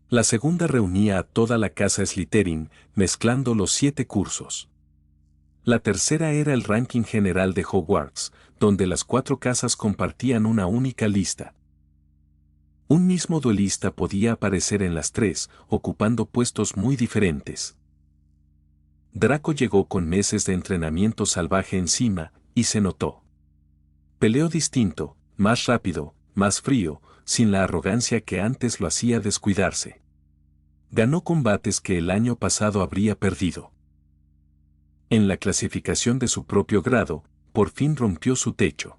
La segunda reunía a toda la casa Slytherin, mezclando los 7 cursos. La tercera era el ranking general de Hogwarts, donde las 4 casas compartían una única lista. Un mismo duelista podía aparecer en las 3, ocupando puestos muy diferentes. Draco llegó con meses de entrenamiento salvaje encima, y se notó. Peleó distinto, más rápido, más frío, sin la arrogancia que antes lo hacía descuidarse. Ganó combates que el año pasado habría perdido. En la clasificación de su propio grado, por fin rompió su techo.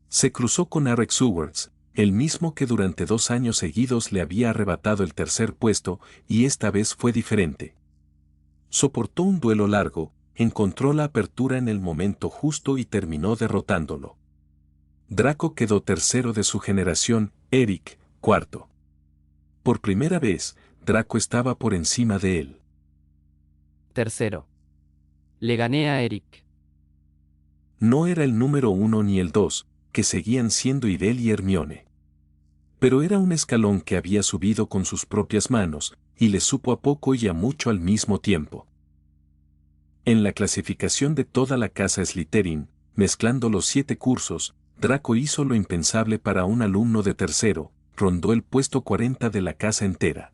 Se cruzó con Arek Seward, el mismo que durante 2 años seguidos le había arrebatado el tercer puesto, y esta vez fue diferente. Soportó un duelo largo, encontró la apertura en el momento justo y terminó derrotándolo. Draco quedó tercero de su generación, Eric, cuarto. Por primera vez, Draco estaba por encima de él. Tercero. Le gané a Eric. No era el número 1 ni el 2, que seguían siendo Irel y Hermione. Pero era un escalón que había subido con sus propias manos, y le supo a poco y a mucho al mismo tiempo. En la clasificación de toda la casa Slytherin, mezclando los 7 cursos, Draco hizo lo impensable para un alumno de tercero, rondó el puesto 40 de la casa entera.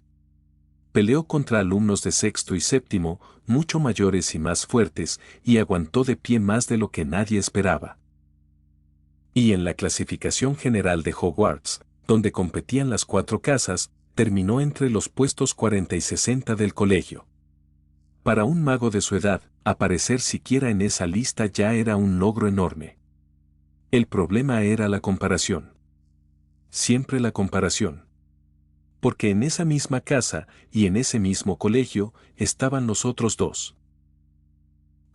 Peleó contra alumnos de sexto y séptimo, mucho mayores y más fuertes, y aguantó de pie más de lo que nadie esperaba. Y en la clasificación general de Hogwarts, donde competían las 4 casas, terminó entre los puestos 40 y 60 del colegio. Para un mago de su edad, aparecer siquiera en esa lista ya era un logro enorme. El problema era la comparación. Siempre la comparación. Porque en esa misma casa, y en ese mismo colegio, estaban los otros 2.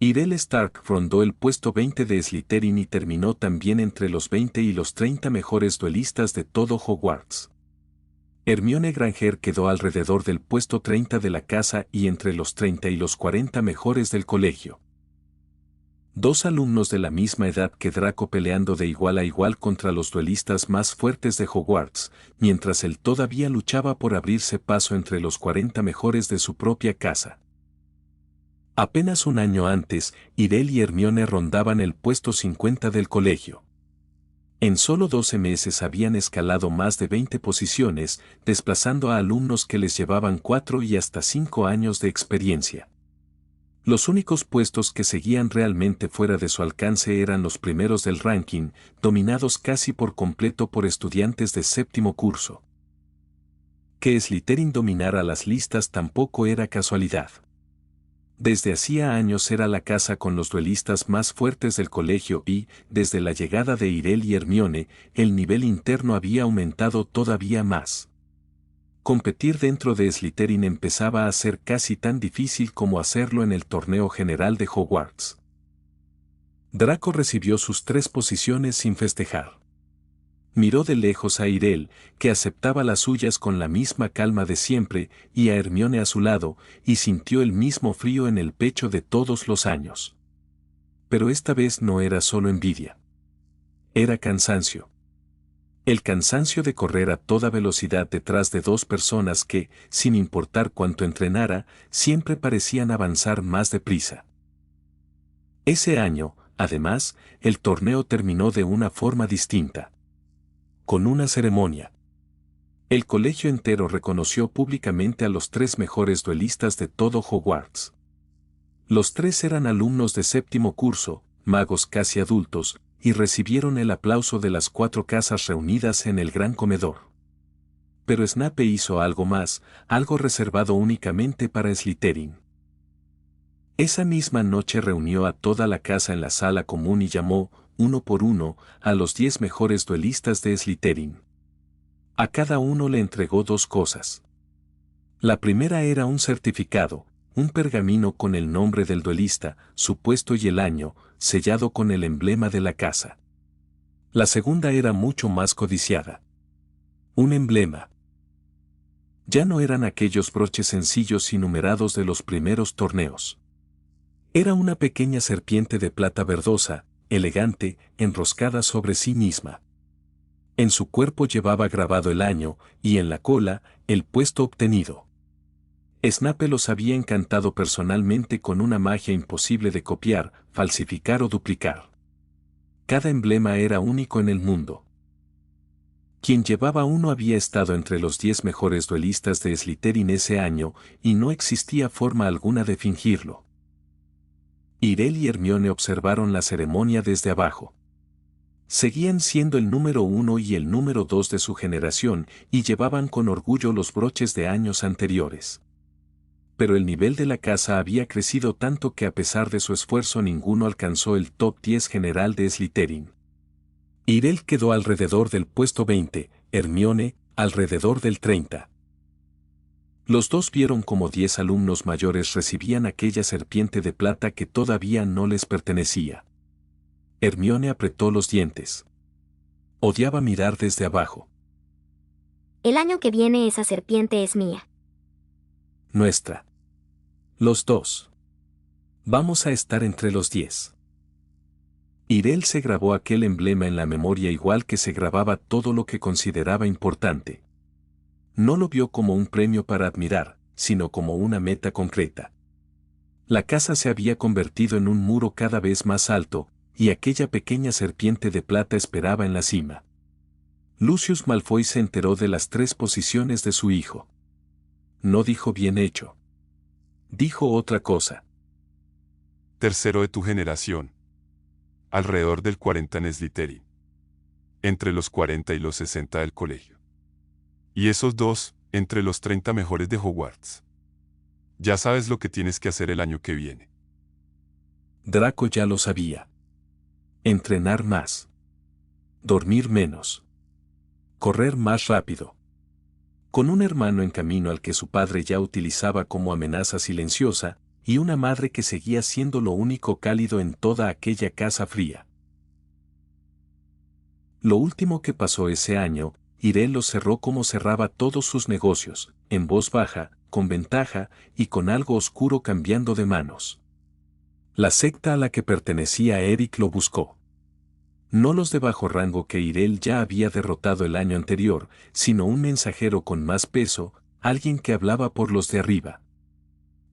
Irel Stark rondó el puesto 20 de Slytherin y terminó también entre los 20 y los 30 mejores duelistas de todo Hogwarts. Hermione Granger quedó alrededor del puesto 30 de la casa y entre los 30 y los 40 mejores del colegio. 2 alumnos de la misma edad que Draco peleando de igual a igual contra los duelistas más fuertes de Hogwarts, mientras él todavía luchaba por abrirse paso entre los 40 mejores de su propia casa. Apenas un año antes, Irel y Hermione rondaban el puesto 50 del colegio. En solo 12 meses habían escalado más de 20 posiciones, desplazando a alumnos que les llevaban 4 y hasta 5 años de experiencia. Los únicos puestos que seguían realmente fuera de su alcance eran los primeros del ranking, dominados casi por completo por estudiantes de séptimo curso. Que Slytherin dominara las listas tampoco era casualidad. Desde hacía años era la casa con los duelistas más fuertes del colegio y, desde la llegada de Irel y Hermione, el nivel interno había aumentado todavía más. Competir dentro de Slytherin empezaba a ser casi tan difícil como hacerlo en el torneo general de Hogwarts. Draco recibió sus 3 posiciones sin festejar. Miró de lejos a Irel, que aceptaba las suyas con la misma calma de siempre, y a Hermione a su lado, y sintió el mismo frío en el pecho de todos los años. Pero esta vez no era solo envidia. Era cansancio. El cansancio de correr a toda velocidad detrás de 2 personas que, sin importar cuánto entrenara, siempre parecían avanzar más deprisa. Ese año, además, el torneo terminó de una forma distinta. Con una ceremonia. El colegio entero reconoció públicamente a los 3 mejores duelistas de todo Hogwarts. Los 3 eran alumnos de séptimo curso, magos casi adultos, y recibieron el aplauso de las 4 casas reunidas en el gran comedor. Pero Snape hizo algo más, algo reservado únicamente para Slytherin. Esa misma noche reunió a toda la casa en la sala común y llamó, uno por uno, a los 10 mejores duelistas de Slytherin. A cada uno le entregó 2 cosas. La primera era un certificado, un pergamino con el nombre del duelista, su puesto y el año, sellado con el emblema de la casa. La segunda era mucho más codiciada. Un emblema. Ya no eran aquellos broches sencillos y numerados de los primeros torneos. Era una pequeña serpiente de plata verdosa, elegante, enroscada sobre sí misma. En su cuerpo llevaba grabado el año, y en la cola, el puesto obtenido. Snape los había encantado personalmente con una magia imposible de copiar, falsificar o duplicar. Cada emblema era único en el mundo. Quien llevaba uno había estado entre los 10 mejores duelistas de Slytherin ese año, y no existía forma alguna de fingirlo. Irel y Hermione observaron la ceremonia desde abajo. Seguían siendo el número 1 y el número 2 de su generación, y llevaban con orgullo los broches de años anteriores. Pero el nivel de la casa había crecido tanto que a pesar de su esfuerzo ninguno alcanzó el top 10 general de Slytherin. Irel quedó alrededor del puesto 20, Hermione, alrededor del 30. Los dos vieron como 10 alumnos mayores recibían aquella serpiente de plata que todavía no les pertenecía. Hermione apretó los dientes. Odiaba mirar desde abajo. El año que viene esa serpiente es mía. Nuestra. Los 2. Vamos a estar entre los 10. Irel se grabó aquel emblema en la memoria igual que se grababa todo lo que consideraba importante. No lo vio como un premio para admirar, sino como una meta concreta. La casa se había convertido en un muro cada vez más alto, y aquella pequeña serpiente de plata esperaba en la cima. Lucius Malfoy se enteró de las 3 posiciones de su hijo. No dijo bien hecho. Dijo otra cosa. Tercero de tu generación. Alrededor del 40 en Slytherin. Entre los 40 y los 60 del colegio. Y esos 2, entre los 30 mejores de Hogwarts. Ya sabes lo que tienes que hacer el año que viene. Draco ya lo sabía. Entrenar más. Dormir menos. Correr más rápido. Con un hermano en camino al que su padre ya utilizaba como amenaza silenciosa, y una madre que seguía siendo lo único cálido en toda aquella casa fría. Lo último que pasó ese año, Irel lo cerró como cerraba todos sus negocios, en voz baja, con ventaja y con algo oscuro cambiando de manos. La secta a la que pertenecía Eric lo buscó. No los de bajo rango que Irel ya había derrotado el año anterior, sino un mensajero con más peso, alguien que hablaba por los de arriba.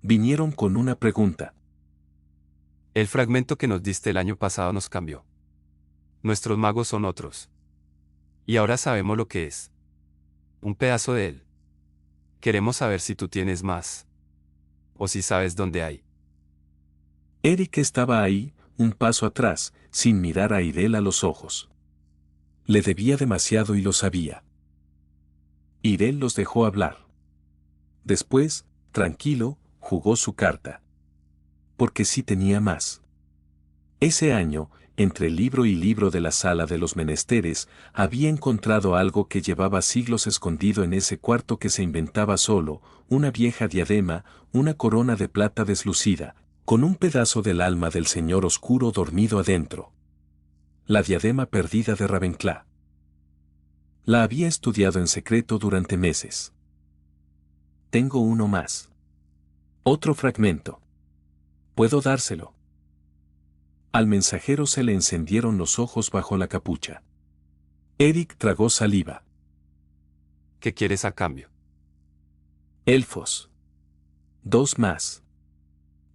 Vinieron con una pregunta. El fragmento que nos diste el año pasado nos cambió. Nuestros magos son otros. Y ahora sabemos lo que es. Un pedazo de él. Queremos saber si tú tienes más. O si sabes dónde hay. Eric estaba ahí, un paso atrás, sin mirar a Irel a los ojos. Le debía demasiado y lo sabía. Irel los dejó hablar. Después, tranquilo, jugó su carta. Porque sí tenía más. Ese año, entre libro y libro de la sala de los menesteres, había encontrado algo que llevaba siglos escondido en ese cuarto que se inventaba solo, una vieja diadema, una corona de plata deslucida, con un pedazo del alma del señor oscuro dormido adentro. La diadema perdida de Ravenclaw. La había estudiado en secreto durante meses. Tengo uno más. Otro fragmento. ¿Puedo dárselo? Al mensajero se le encendieron los ojos bajo la capucha. Eric tragó saliva. ¿Qué quieres a cambio? Elfos. 2 más.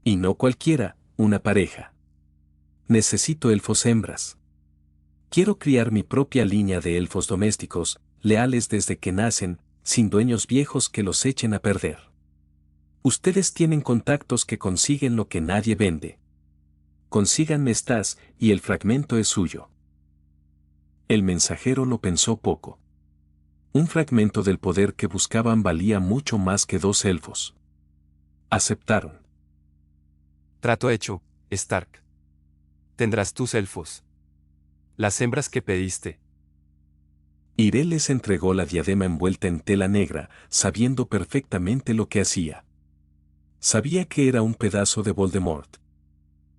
Y no cualquiera, una pareja. Necesito elfos hembras. Quiero criar mi propia línea de elfos domésticos, leales desde que nacen, sin dueños viejos que los echen a perder. Ustedes tienen contactos que consiguen lo que nadie vende. Consíganme estas, y el fragmento es suyo. El mensajero lo pensó poco. Un fragmento del poder que buscaban valía mucho más que 2 elfos. Aceptaron. Trato hecho, Stark. Tendrás tus elfos. Las hembras que pediste. Irel les entregó la diadema envuelta en tela negra, sabiendo perfectamente lo que hacía. Sabía que era un pedazo de Voldemort.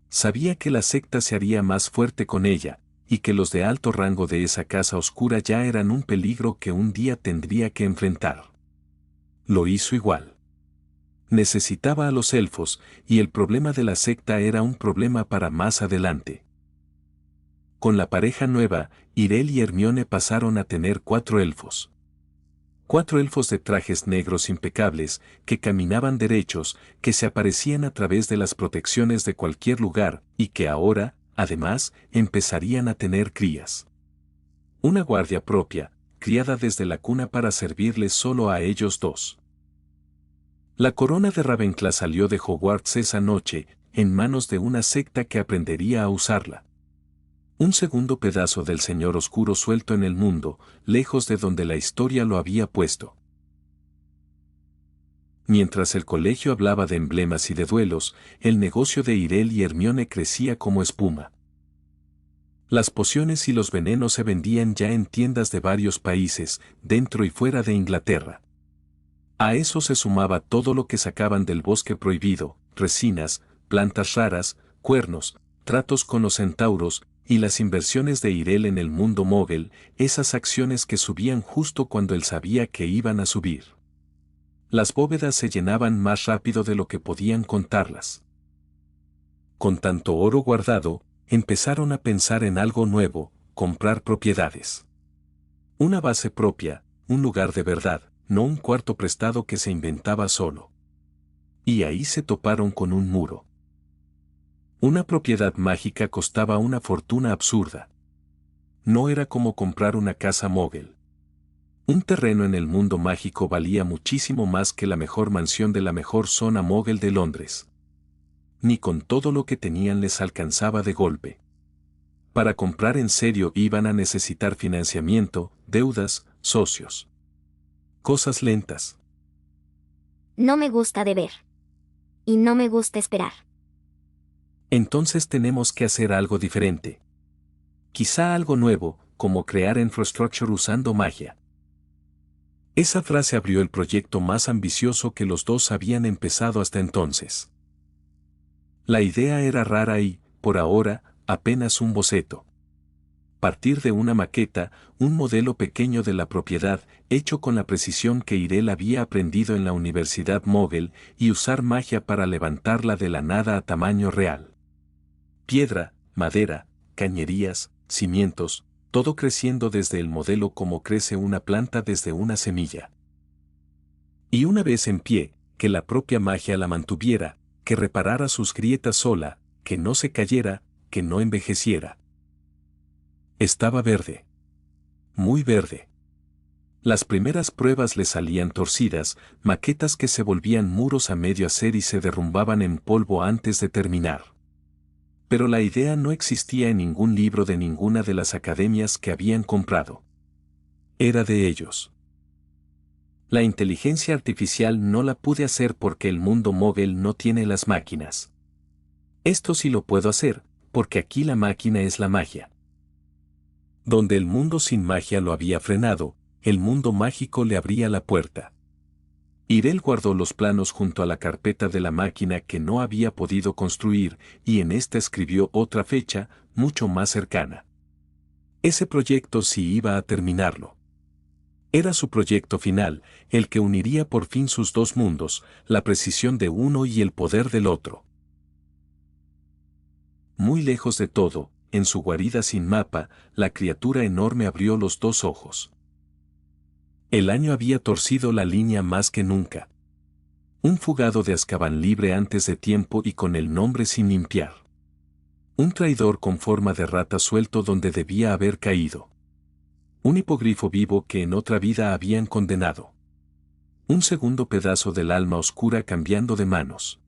Sabía que la secta se haría más fuerte con ella, y que los de alto rango de esa casa oscura ya eran un peligro que un día tendría que enfrentar. Lo hizo igual. Necesitaba a los elfos, y el problema de la secta era un problema para más adelante. Con la pareja nueva, Irel y Hermione pasaron a tener 4 elfos. 4 elfos de trajes negros impecables, que caminaban derechos, que se aparecían a través de las protecciones de cualquier lugar, y que ahora, además, empezarían a tener crías. Una guardia propia, criada desde la cuna para servirles solo a ellos 2. La corona de Ravenclaw salió de Hogwarts esa noche, en manos de una secta que aprendería a usarla. Un segundo pedazo del Señor Oscuro suelto en el mundo, lejos de donde la historia lo había puesto. Mientras el colegio hablaba de emblemas y de duelos, el negocio de Irel y Hermione crecía como espuma. Las pociones y los venenos se vendían ya en tiendas de varios países, dentro y fuera de Inglaterra. A eso se sumaba todo lo que sacaban del bosque prohibido, resinas, plantas raras, cuernos, tratos con los centauros, y las inversiones de Irel en el mundo mógel, esas acciones que subían justo cuando él sabía que iban a subir. Las bóvedas se llenaban más rápido de lo que podían contarlas. Con tanto oro guardado, empezaron a pensar en algo nuevo, comprar propiedades. Una base propia, un lugar de verdad, no un cuarto prestado que se inventaba solo. Y ahí se toparon con un muro. Una propiedad mágica costaba una fortuna absurda. No era como comprar una casa mógel. Un terreno en el mundo mágico valía muchísimo más que la mejor mansión de la mejor zona mógel de Londres. Ni con todo lo que tenían les alcanzaba de golpe. Para comprar en serio iban a necesitar financiamiento, deudas, socios. Cosas lentas. No me gusta deber. Y no me gusta esperar. Entonces tenemos que hacer algo diferente. Quizá algo nuevo, como crear infrastructure usando magia. Esa frase abrió el proyecto más ambicioso que los dos habían empezado hasta entonces. La idea era rara y, por ahora, apenas un boceto. Partir de una maqueta, un modelo pequeño de la propiedad, hecho con la precisión que Irel había aprendido en la Universidad Mógel, y usar magia para levantarla de la nada a tamaño real. Piedra, madera, cañerías, cimientos, todo creciendo desde el modelo como crece una planta desde una semilla. Y una vez en pie, que la propia magia la mantuviera, que reparara sus grietas sola, que no se cayera, que no envejeciera. Estaba verde. Muy verde. Las primeras pruebas le salían torcidas, maquetas que se volvían muros a medio hacer y se derrumbaban en polvo antes de terminar. Pero la idea no existía en ningún libro de ninguna de las academias que habían comprado. Era de ellos. La inteligencia artificial no la pude hacer porque el mundo móvil no tiene las máquinas. Esto sí lo puedo hacer, porque aquí la máquina es la magia. Donde el mundo sin magia lo había frenado, el mundo mágico le abría la puerta. Irel guardó los planos junto a la carpeta de la máquina que no había podido construir, y en esta escribió otra fecha, mucho más cercana. Ese proyecto sí iba a terminarlo. Era su proyecto final, el que uniría por fin sus dos mundos, la precisión de uno y el poder del otro. Muy lejos de todo, en su guarida sin mapa, la criatura enorme abrió los dos ojos. El año había torcido la línea más que nunca. Un fugado de Azkaban libre antes de tiempo y con el nombre sin limpiar. Un traidor con forma de rata suelto donde debía haber caído. Un hipogrifo vivo que en otra vida habían condenado. Un segundo pedazo del alma oscura cambiando de manos.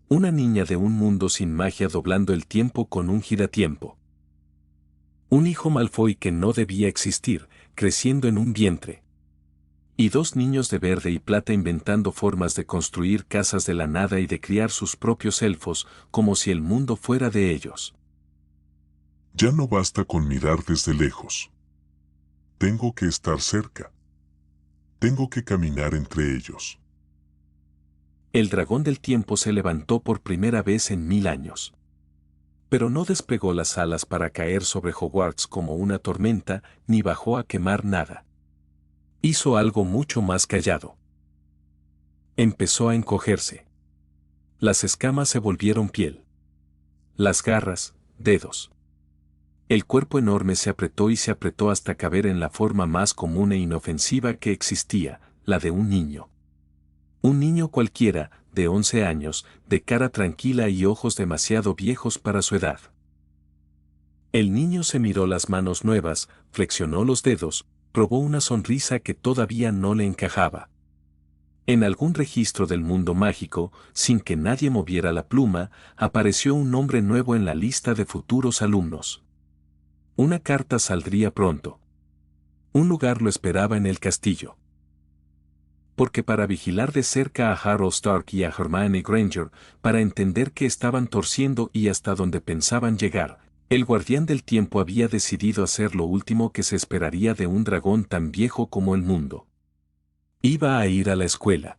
Una niña de un mundo sin magia doblando el tiempo con un giratiempo. Un hijo Malfoy que no debía existir, creciendo en un vientre. Y dos niños de verde y plata inventando formas de construir casas de la nada y de criar sus propios elfos, como si el mundo fuera de ellos. Ya no basta con mirar desde lejos. Tengo que estar cerca. Tengo que caminar entre ellos. El dragón del tiempo se levantó por primera vez en 1000 años. Pero no desplegó las alas para caer sobre Hogwarts como una tormenta, ni bajó a quemar nada. Hizo algo mucho más callado. Empezó a encogerse. Las escamas se volvieron piel. Las garras, dedos. El cuerpo enorme se apretó y se apretó hasta caber en la forma más común e inofensiva que existía, la de un niño. Un niño cualquiera, de 11 años, de cara tranquila y ojos demasiado viejos para su edad. El niño se miró las manos nuevas, flexionó los dedos, probó una sonrisa que todavía no le encajaba. En algún registro del mundo mágico, sin que nadie moviera la pluma, apareció un nombre nuevo en la lista de futuros alumnos. Una carta saldría pronto. Un lugar lo esperaba en el castillo. Porque para vigilar de cerca a Harrow Stark y a Hermione Granger, para entender qué estaban torciendo y hasta dónde pensaban llegar, el guardián del tiempo había decidido hacer lo último que se esperaría de un dragón tan viejo como el mundo. Iba a ir a la escuela.